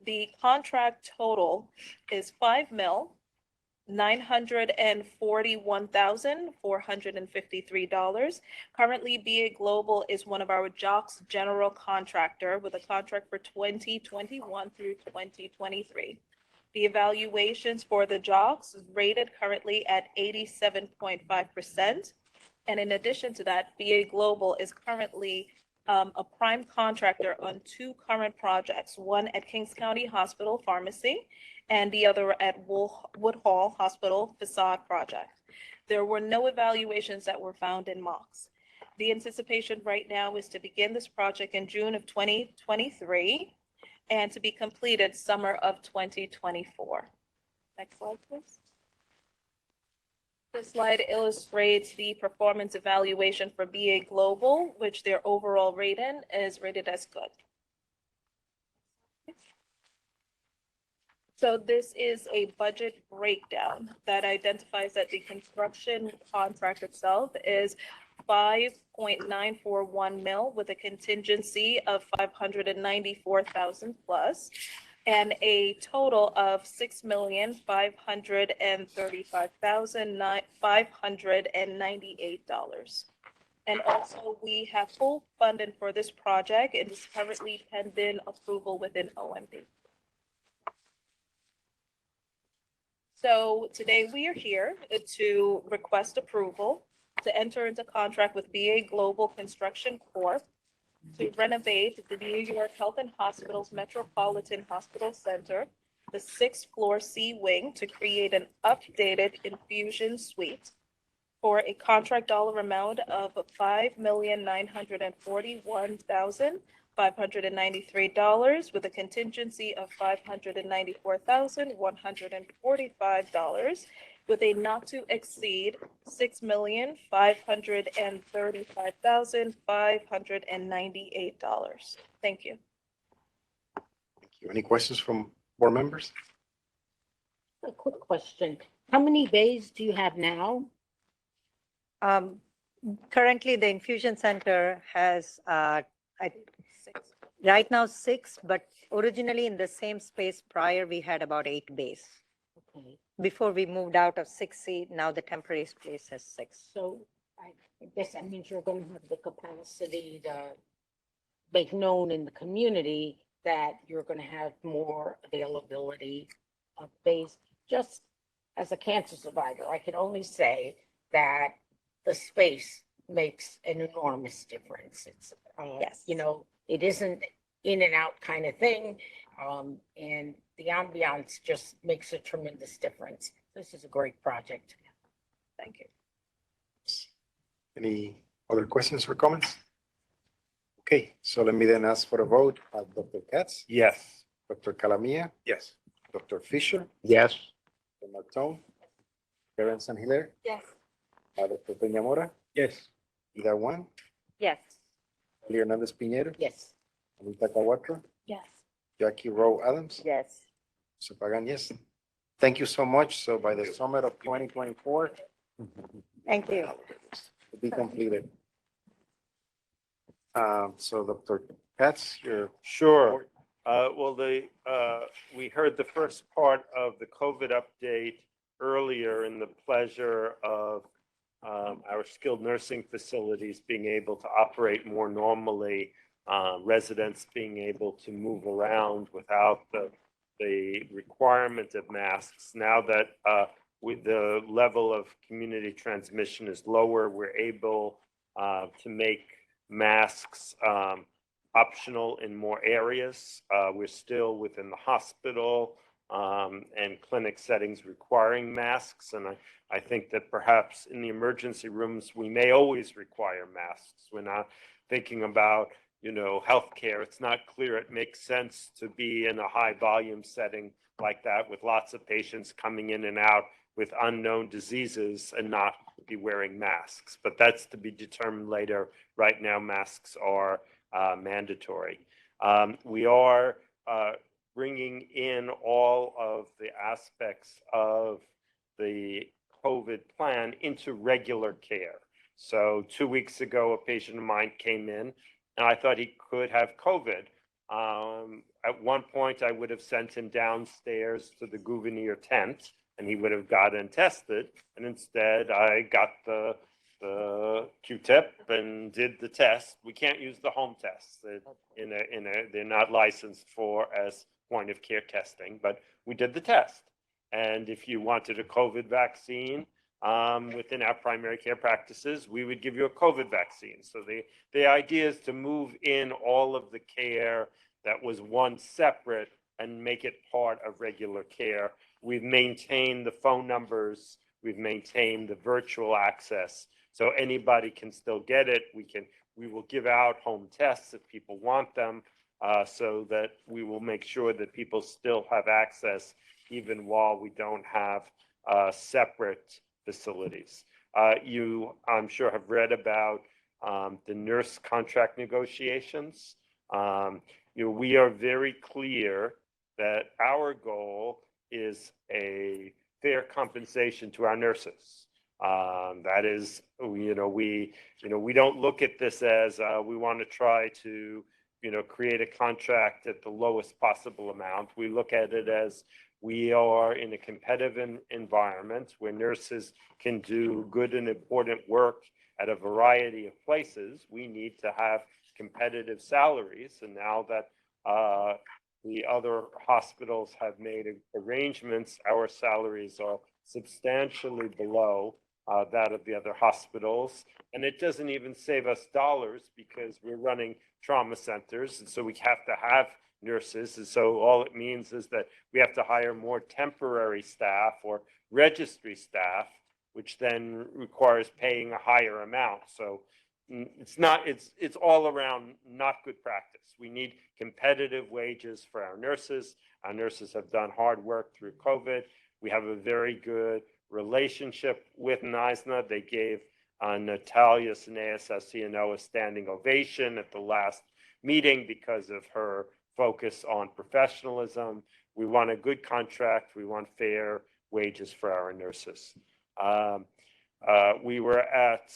The contract total is $5,941,453. Currently, BA Global is one of our JOCS general contractor with a contract for 2021 through 2023. The evaluations for the JOCS is rated currently at 87.5%. And in addition to that, BA Global is currently a prime contractor on two current projects, one at Kings County Hospital Pharmacy and the other at Woodhall Hospital facade project. There were no evaluations that were found in mocks. The anticipation right now is to begin this project in June of 2023 and to be completed summer of 2024. Next slide, please. This slide illustrates the performance evaluation for BA Global, which their overall rating is rated as good. So this is a budget breakdown that identifies that the construction contract itself is 5.941 mil with a contingency of 594,000 plus and a total of $6,535,598. And also we have full funding for this project. It is currently pending approval within OMB. So today we are here to request approval to enter into contract with BA Global Construction Corp. To renovate the New York Health and Hospitals Metropolitan Hospital Center, the 6th floor C wing to create an updated infusion suite for a contract dollar amount of $5,941,593 with a contingency of $594,145 with a not to exceed $6,535,598. Thank you. Thank you. Any questions from board members? A quick question. How many bays do you have now? Currently, the infusion center has, right now 6, but originally in the same space prior, we had about 8 bays. Okay. Before we moved out of 6C, now the temporary space has 6. So I guess that means you're going to have the capacity to make known in the community that you're going to have more availability of bays. Just as a cancer survivor, I can only say that the space makes an enormous difference. It's, Yes. you know, it isn't in and out kind of thing. And the ambiance just makes a tremendous difference. This is a great project. Thank you. Any other questions or comments? Okay, so let me then ask for a vote. Dr. Katz? Yes. Dr. Calamia? Yes. Dr. Fisher? Yes. Dr. Martone? Karen San Hilaire? Yes. Dr. Peñamora? Yes. Ida Juan? Yes. Ali Hernandez Piñero? Yes. Anita Kawatra? Yes. Jackie Rowe Adams? Yes. Mr. Pagan, yes. Thank you so much. So by the summer of 2024, Thank you. to be completed. So Dr. Katz, your Sure. Well, we heard the first part of the COVID update earlier in the pleasure of our skilled nursing facilities being able to operate more normally, residents being able to move around without the requirement of masks. Now that with the level of community transmission is lower, we're able to make masks optional in more areas. We're still within the hospital and clinic settings requiring masks. And I think that perhaps in the emergency rooms, we may always require masks. We're not thinking about, you know, healthcare. It's not clear it makes sense to be in a high volume setting like that with lots of patients coming in and out with unknown diseases and not be wearing masks. But that's to be determined later. Right now, masks are mandatory. We are bringing in all of the aspects of the COVID plan into regular care. So 2 weeks ago, a patient of mine came in and I thought he could have COVID. At one point, I would have sent him downstairs to the Gouverneur tent and he would have gotten tested. And instead, I got the Q-tip and did the test. We can't use the home tests. They're not licensed for as point of care testing, but we did the test. And if you wanted a COVID vaccine, within our primary care practices, we would give you a COVID vaccine. So the idea is to move in all of the care that was once separate and make it part of regular care. We've maintained the phone numbers, we've maintained the virtual access, so anybody can still get it. We will give out home tests if people want them, so that we will make sure that people still have access even while we don't have separate facilities. You, I'm sure, have read about the nurse contract negotiations. We are very clear that our goal is a fair compensation to our nurses. That is, we don't look at this as we want to try to, create a contract at the lowest possible amount. We look at it as we are in a competitive environment where nurses can do good and important work at a variety of places. We need to have competitive salaries. And now that the other hospitals have made arrangements, our salaries are substantially below that of the other hospitals. And it doesn't even save us dollars because we're running trauma centers. And so we have to have nurses. And so all it means is that we have to hire more temporary staff or registry staff, which then requires paying a higher amount. So it's all around not good practice. We need competitive wages for our nurses. Our nurses have done hard work through COVID. We have a very good relationship with NISNA. They gave Natalia Sineas, as CNO, a standing ovation at the last meeting because of her focus on professionalism. We want a good contract. We want fair wages for our nurses. We were at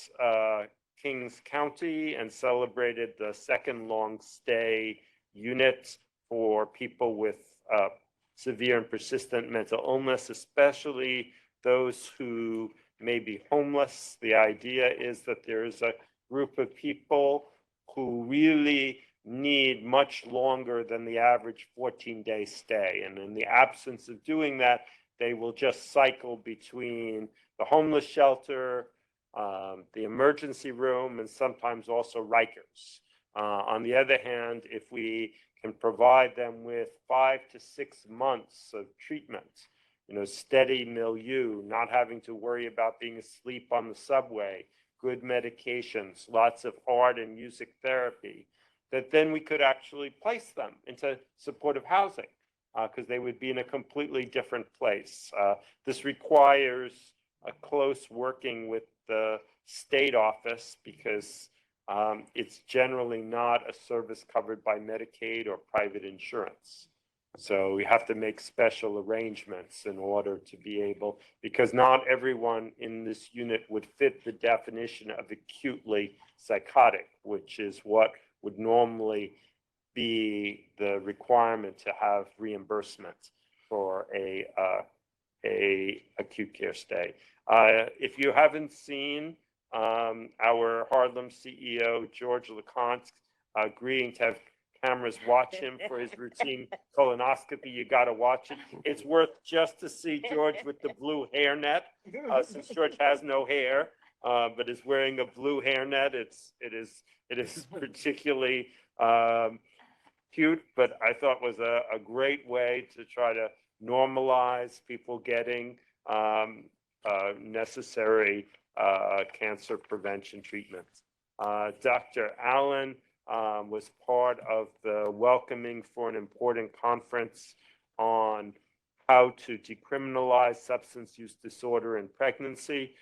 Kings County and celebrated the second long stay unit for people with severe and persistent mental illness, especially those who may be homeless. The idea is that there's a group of people who really need much longer than the average 14-day stay. And in the absence of doing that, they will just cycle between the homeless shelter, the emergency room, and sometimes also Rikers. On the other hand, if we can provide them with 5 to 6 months of treatment, steady milieu, not having to worry about being asleep on the subway, good medications, lots of art and music therapy, that then we could actually place them into supportive housing because they would be in a completely different place. This requires a close working with the state office because it's generally not a service covered by Medicaid or private insurance. So we have to make special arrangements in order to be able, because not everyone in this unit would fit the definition of acutely psychotic, which is what would normally be the requirement to have reimbursement for a acute care stay. If you haven't seen our Harlem CEO, George LeConte, agreeing to have cameras watch him for his routine colonoscopy, you got to watch it. It's worth just to see George with the blue hairnet, since George has no hair, but is wearing a blue hairnet. It is particularly cute, but I thought was a great way to try to normalize people getting necessary cancer prevention treatments. Dr. Allen was part of the welcoming for an important conference on how to decriminalize substance use disorder in pregnancy,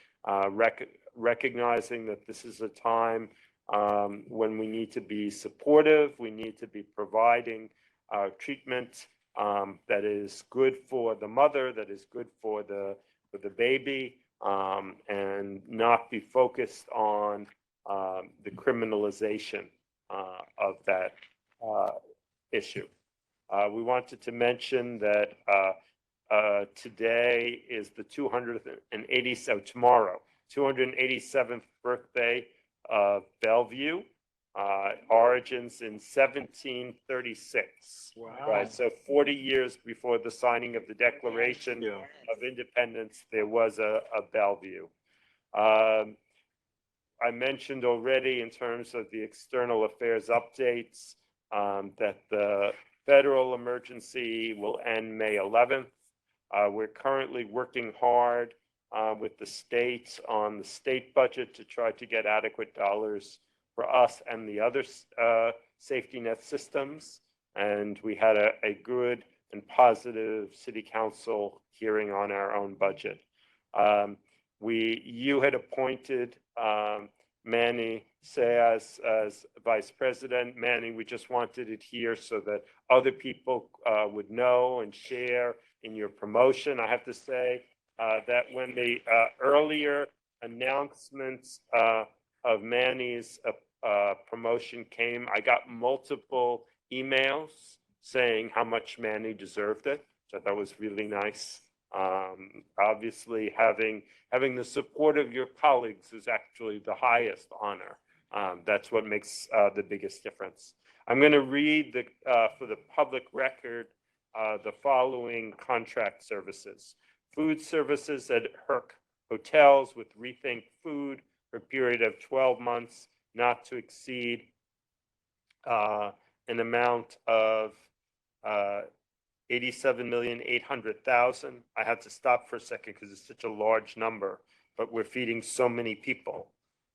recognizing that this is a time when we need to be supportive, we need to be providing treatment that is good for the mother, that is good for the baby, and not be focused on the criminalization of that issue. We wanted to mention that today is the 287th birthday of Bellevue. origins in 1736. Right, so 40 years before the signing of the Declaration of Independence, there was a Bellevue. I mentioned already in terms of the external affairs updates that the federal emergency will end May 11th. We're currently working hard with the states on the state budget to try to get adequate dollars for us and the other safety net systems. And we had a good and positive city council hearing on our own budget. You had appointed Manny Sayas as vice president. Manny, we just wanted it here so that other people would know and share in your promotion. I have to say that when the earlier announcements of Manny's promotion came, I got multiple emails saying how much Manny deserved it. So that was really nice. Obviously, having the support of your colleagues is actually the highest honor. That's what makes the biggest difference. I'm going to read for the public record the following contract services. Food services at Herc Hotels with Rethink Food for a period of 12 months, not to exceed an amount of $87,800,000. I had to stop for a second because it's such a large number, but we're feeding so many people.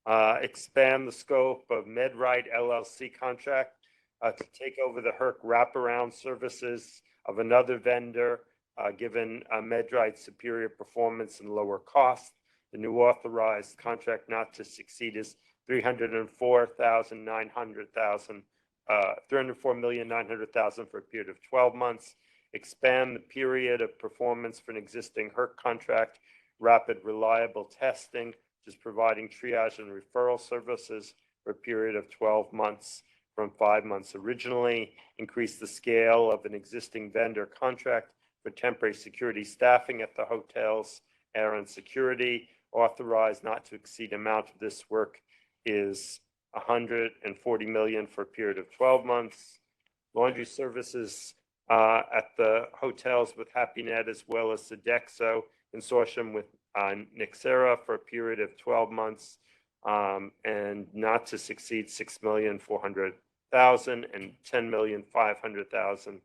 Expand the scope of MedRite LLC contract to take over the Herc wraparound services of another vendor, given MedRite's superior performance and lower cost. The new authorized contract not to succeed is $304,900,000 for a period of 12 months. Expand the period of performance for an existing HERC contract, rapid reliable testing, just providing triage and referral services for a period of 12 months from 5 months originally. Increase the scale of an existing vendor contract for temporary security staffing at the hotels, air and security. Authorized not to exceed amount of this work is $140 million for a period of 12 months. Laundry services at the hotels with HappyNet as well as Sodexo consortium with Nexera for a period of 12 months and not to succeed $6,400,000 and $10,500,000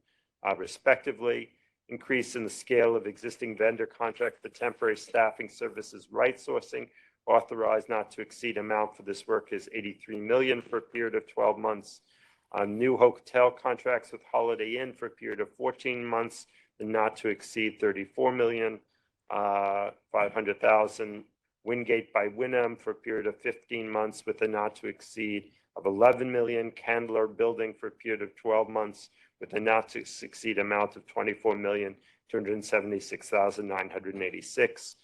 respectively. Increase in the scale of existing vendor contract for temporary staffing services right sourcing. Authorized not to exceed amount for this work is $83 million for a period of 12 months. New hotel contracts with Holiday Inn for a period of 14 months and not to exceed $34,500,000. Wingate by Wyndham for a period of 15 months with a not to exceed of $11 million. Candler Building for a period of 12 months with a not to succeed amount of $24,276,986.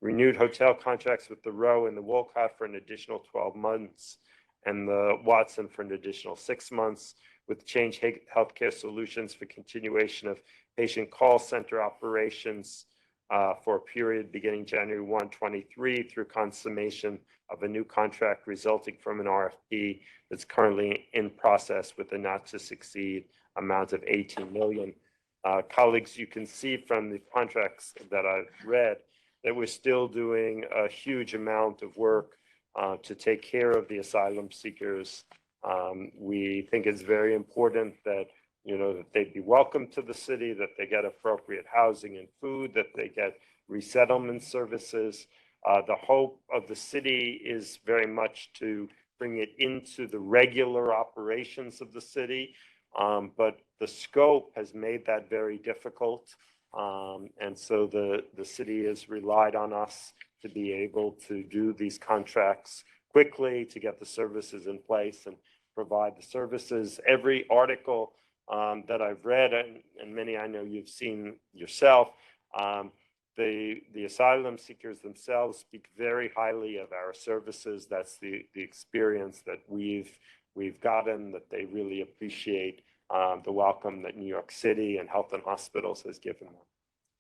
Renewed hotel contracts with the Row and the Wolcott for an additional 12 months and the Watson for an additional 6 months, with Change Healthcare Solutions for continuation of patient call center operations for a period beginning January 1, 2023 through consummation of a new contract resulting from an RFP that's currently in process with a not to succeed amount of $18 million. Colleagues, you can see from the contracts that I've read that we're still doing a huge amount of work to take care of the asylum seekers. We think it's very important that, that they be welcome to the city, that they get appropriate housing and food, that they get resettlement services. The hope of the city is very much to bring it into the regular operations of the city, but the scope has made that very difficult. And so the city has relied on us to be able to do these contracts quickly, to get the services in place and provide the services. Every article that I've read, and many I know you've seen yourself, the asylum seekers themselves speak very highly of our services. That's the experience that we've gotten, that they really appreciate the welcome that New York City and Health and Hospitals has given them.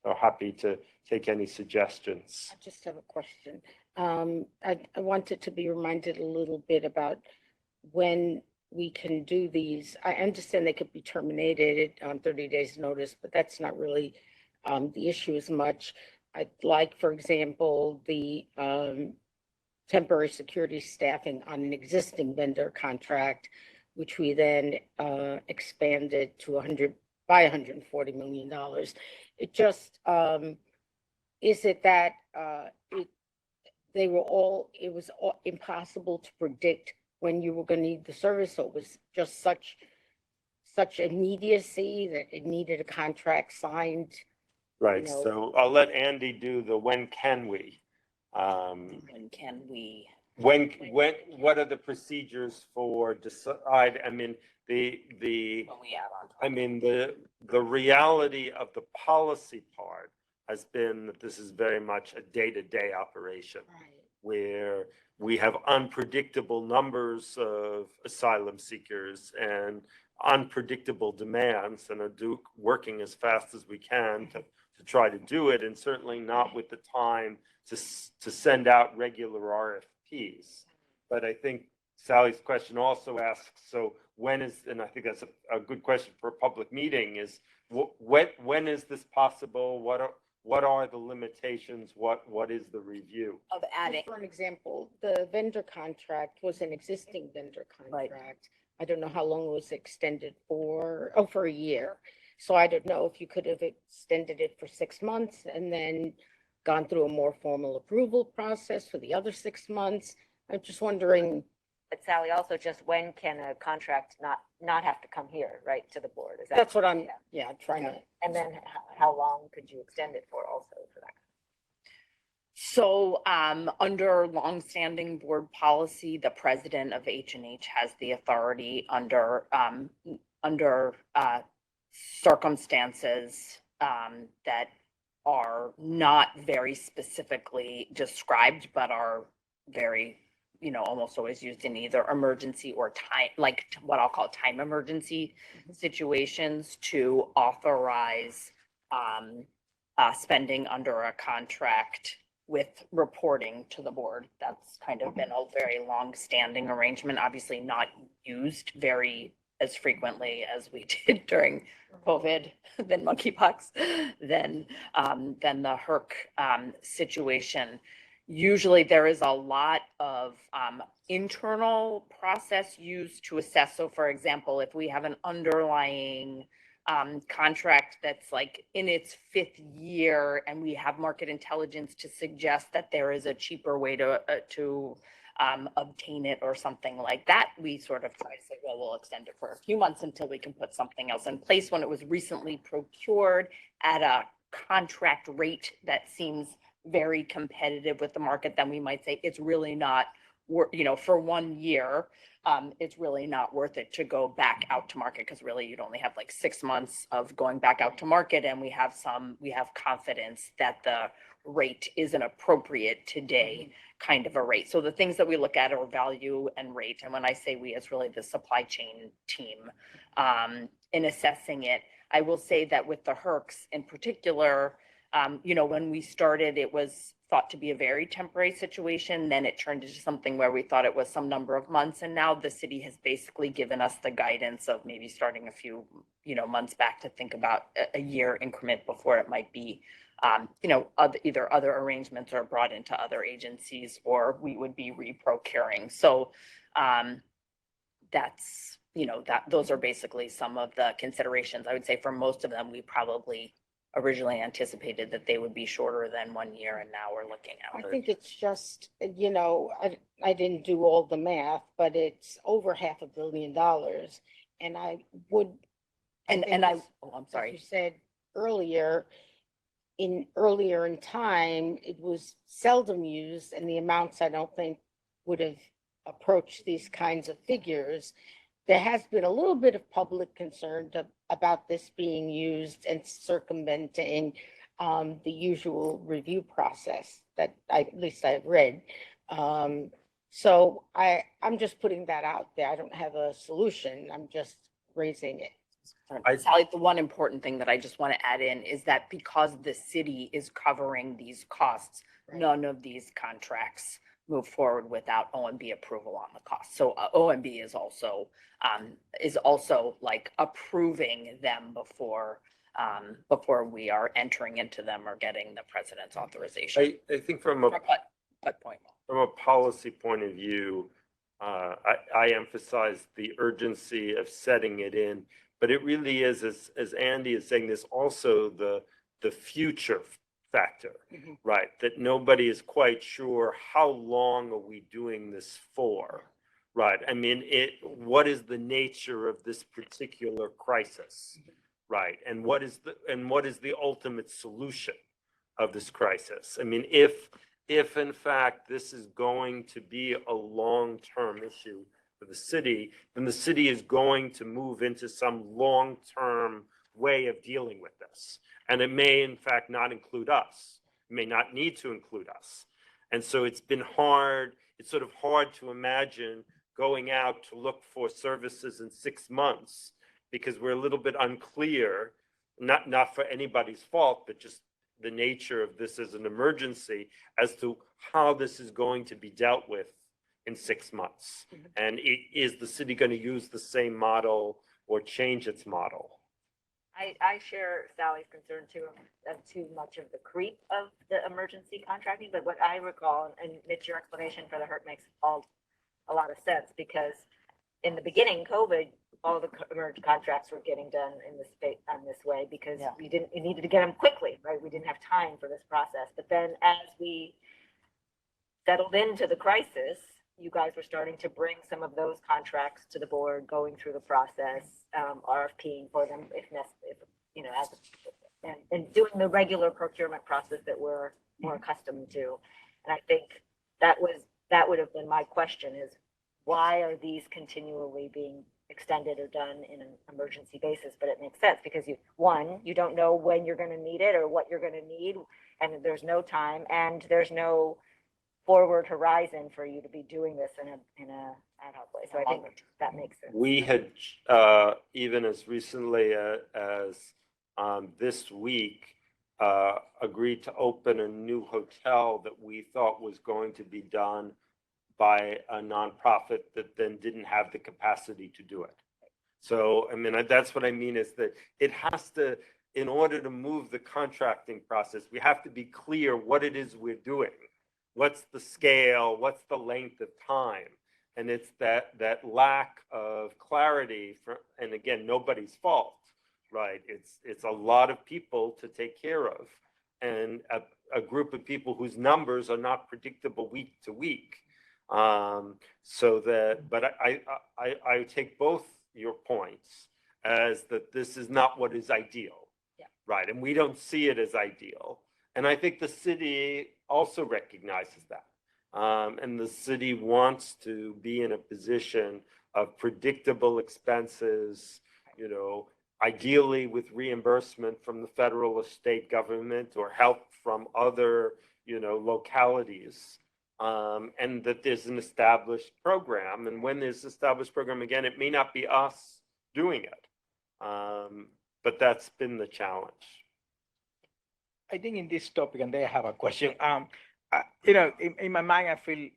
So happy to take any suggestions. I just have a question. I wanted to be reminded a little bit about when we can do these. I understand they could be terminated on 30 days notice, but that's not really the issue as much. I'd like, for example, the temporary security staffing on an existing vendor contract, which we then expanded to by $140 million. It just, is it that it was impossible to predict when you were going to need the service? So it was just such immediacy that it needed a contract signed. Right, know. so I'll let Andy do the when can we? When can we? What are the procedures for decide, I mean, the, When we add on. I mean, the reality of the policy part has been that this is very much a day-to-day operation where we have unpredictable numbers of asylum seekers and unpredictable demands and are working as fast as we can to try to do it, and certainly not with the time to send out regular RFPs. But I think Sally's question also asks, so when is, and I think that's a good question for a public meeting, is when is this possible? What are the limitations? What is the review? Of adding. Just for an example, the vendor contract was an existing vendor contract. I don't know how long it was extended for, for a year. So I don't know if you could have extended it for 6 months and then gone through a more formal approval process for the other 6 months. I'm just wondering. But Sally, also just when can a contract not have to come here, right, to the board? Is that? That's what I'm, trying to. And then how long could you extend it for also for that? So under longstanding board policy, the president of H&H has the authority under circumstances that are not very specifically described, but are very, almost always used in either emergency or time, like what I'll call time emergency situations, to authorize spending under a contract with reporting to the board. That's kind of been a very long-standing arrangement, obviously not used very as frequently as we did during COVID, then monkeypox, then the HERC situation. Usually there is a lot of internal process used to assess. So for example, if we have an underlying contract that's like in its 5th year and we have market intelligence to suggest that there is a cheaper way to obtain it or something like that, we sort of try to say, well, we'll extend it for a few months until we can put something else in place. When it was recently procured at a contract rate that seems very competitive with the market, then we might say it's really not, for 1 year, it's really not worth it to go back out to market, because really you'd only have like 6 months of going back out to market, and we have confidence that the rate is an appropriate today kind of a rate. So the things that we look at are value and rate. And when I say we, it's really the supply chain team in assessing it. I will say that with the HERCs in particular, when we started, it was thought to be a very temporary situation. Then it turned into something where we thought it was some number of months. And now the city has basically given us the guidance of maybe starting a few, months back to think about a year increment before it might be, either other arrangements are brought into other agencies, or we would be reprocuring. So that's, those are basically some of the considerations. I would say for most of them, we probably originally anticipated that they would be shorter than 1 year, and now we're looking at. I think it's just, I didn't do all the math, but it's over $500 million. And I would. I'm sorry. You said earlier in time, it was seldom used, and the amounts I don't think would have approached these kinds of figures. There has been a little bit of public concern about this being used and circumventing the usual review process that at least I've read. So I'm just putting that out there. I don't have a solution. I'm just raising it. Sally, the one important thing that I just want to add in is that because the city is covering these costs, none of these contracts move forward without OMB approval on the cost. So OMB is also like approving them before we are entering into them or getting the president's authorization. I think from a But point. From a policy point of view, I emphasize the urgency of setting it in, but it really is, as Andy is saying, there's also the future factor, right? That nobody is quite sure how long are we doing this for, right? I mean, what is the nature of this particular crisis, right? And what is the ultimate solution of this crisis? I mean, if in fact this is going to be a long-term issue for the city, then the city is going to move into some long-term way of dealing with this. And it may in fact not include us, it may not need to include us. And so it's sort of hard to imagine going out to look for services in 6 months because we're a little bit unclear, not for anybody's fault, but just the nature of this as an emergency as to how this is going to be dealt with in 6 months. And is the city going to use the same model or change its model? I share Sally's concern too of too much of the creep of the emergency contracting, but what I recall, and Mitch, your explanation for the HERT makes a lot of sense, because in the beginning, COVID, all the emergency contracts were getting done in this way because we needed to get them quickly, right? We didn't have time for this process. But then as we settled into the crisis, you guys were starting to bring some of those contracts to the board, going through the process, RFPing for them if and doing the regular procurement process that we're more accustomed to. And I think that would have been my question is, why are these continually being extended or done in an emergency basis? But it makes sense because you don't know when you're going to need it or what you're going to need, and there's no time and there's no forward horizon for you to be doing this in a ad hoc way. So I think that makes sense. We had even as recently as this week agreed to open a new hotel that we thought was going to be done by a nonprofit that then didn't have the capacity to do it. So, I mean, that's what I mean is that it has to, in order to move the contracting process, we have to be clear what it is we're doing. What's the scale? What's the length of time? And it's that lack of clarity and again, nobody's fault, right? It's a lot of people to take care of and a group of people whose numbers are not predictable week to week. But I take both your points as that this is not what is ideal, right? And we don't see it as ideal. And I think the city also recognizes that. And the city wants to be in a position of predictable expenses, ideally with reimbursement from the federal or state government or help from other, localities. And that there's an established program. And when there's an established program, again, it may not be us doing it. But that's been the challenge. I think in this topic, and then I have a question. In my mind, I feel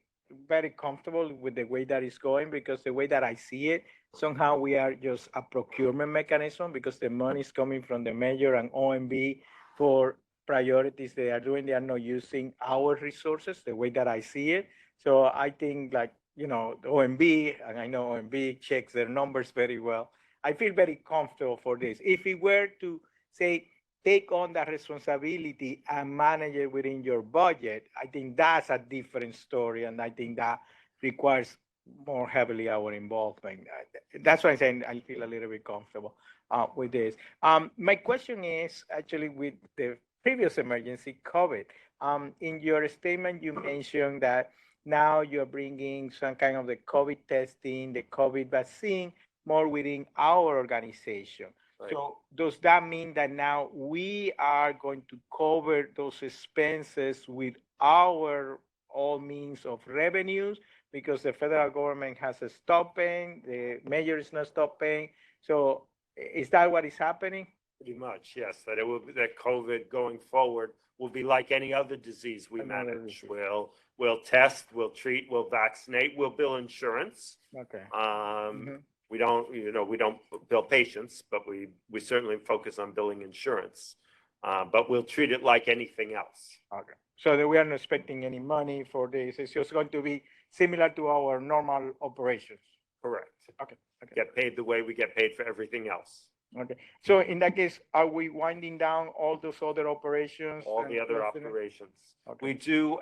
very comfortable with the way that it's going because the way that I see it, somehow we are just a procurement mechanism because the money is coming from the mayor and OMB for priorities they are doing. They are not using our resources the way that I see it. So I think the OMB, and I know OMB checks their numbers very well. I feel very comfortable for this. If we were to say, take on that responsibility and manage it within your budget, I think that's a different story. And I think that requires more heavily our involvement. That's why I'm saying I feel a little bit comfortable with this. My question is actually with the previous emergency, COVID. In your statement, you mentioned that now you're bringing some kind of the COVID testing, the COVID vaccine, more within our organization. Right. So does that mean that now we are going to cover those expenses with our all means of revenues because the federal government has stopped paying, the mayor is not stopped paying? So is that what is happening? Pretty much, yes. That COVID going forward will be like any other disease we Another manage. disease. We'll test, we'll treat, we'll vaccinate, we'll bill insurance. Okay. We don't, we don't bill patients, but we certainly focus on billing insurance. But we'll treat it like anything else. Okay. So that we are not expecting any money for this. It's just going to be similar to our normal operations. Correct. Okay. Okay. Get paid the way we get paid for everything else. Okay. So in that case, are we winding down all those other operations? All and the other closing it? operations. Okay. We do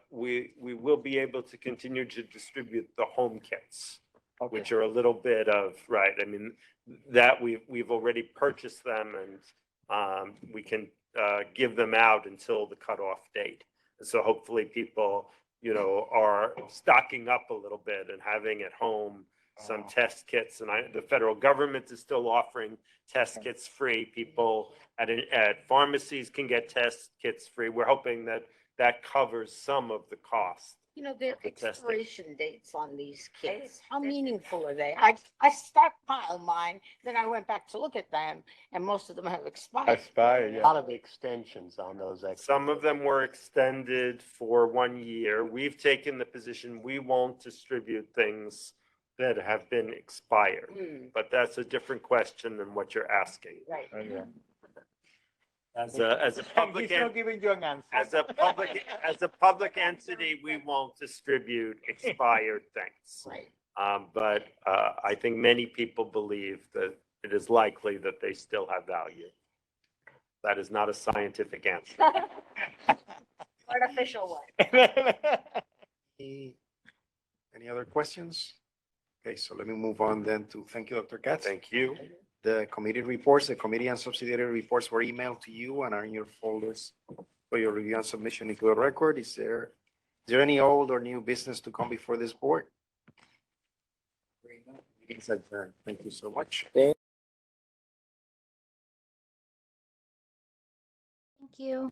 we will be able to continue to distribute the home kits, Okay. which are a little bit of, right, I mean, that we've already purchased them and we can give them out until the cutoff date. And so hopefully people, are stocking up a little bit and having at home some test kits. And the federal government is still offering test kits free. People at pharmacies can get test kits free. We're hoping that covers some of the cost. Their The testing. expiration dates on these kits, how meaningful are they? I stockpiled mine, then I went back to look at them, and most of them have expired. Expired, a lot of extensions on those. Some of them were extended for 1 year. We've taken the position we won't distribute things that have been expired. But that's a different question than what you're asking. Right. Okay. As a public, He's not giving you an answer. as a public entity, we won't distribute expired things. Right. But I think many people believe that it is likely that they still have value. That is not a scientific answer. Artificial one. Any other questions? Okay, so let me move on then to, thank you, Dr. Katz. Thank you. The committee reports, the committee and subsidiary reports were emailed to you and are in your folders for your review and submission into the record. Is there any old or new business to come before this board? Meeting's adjourned. Thank you so much. Thank you.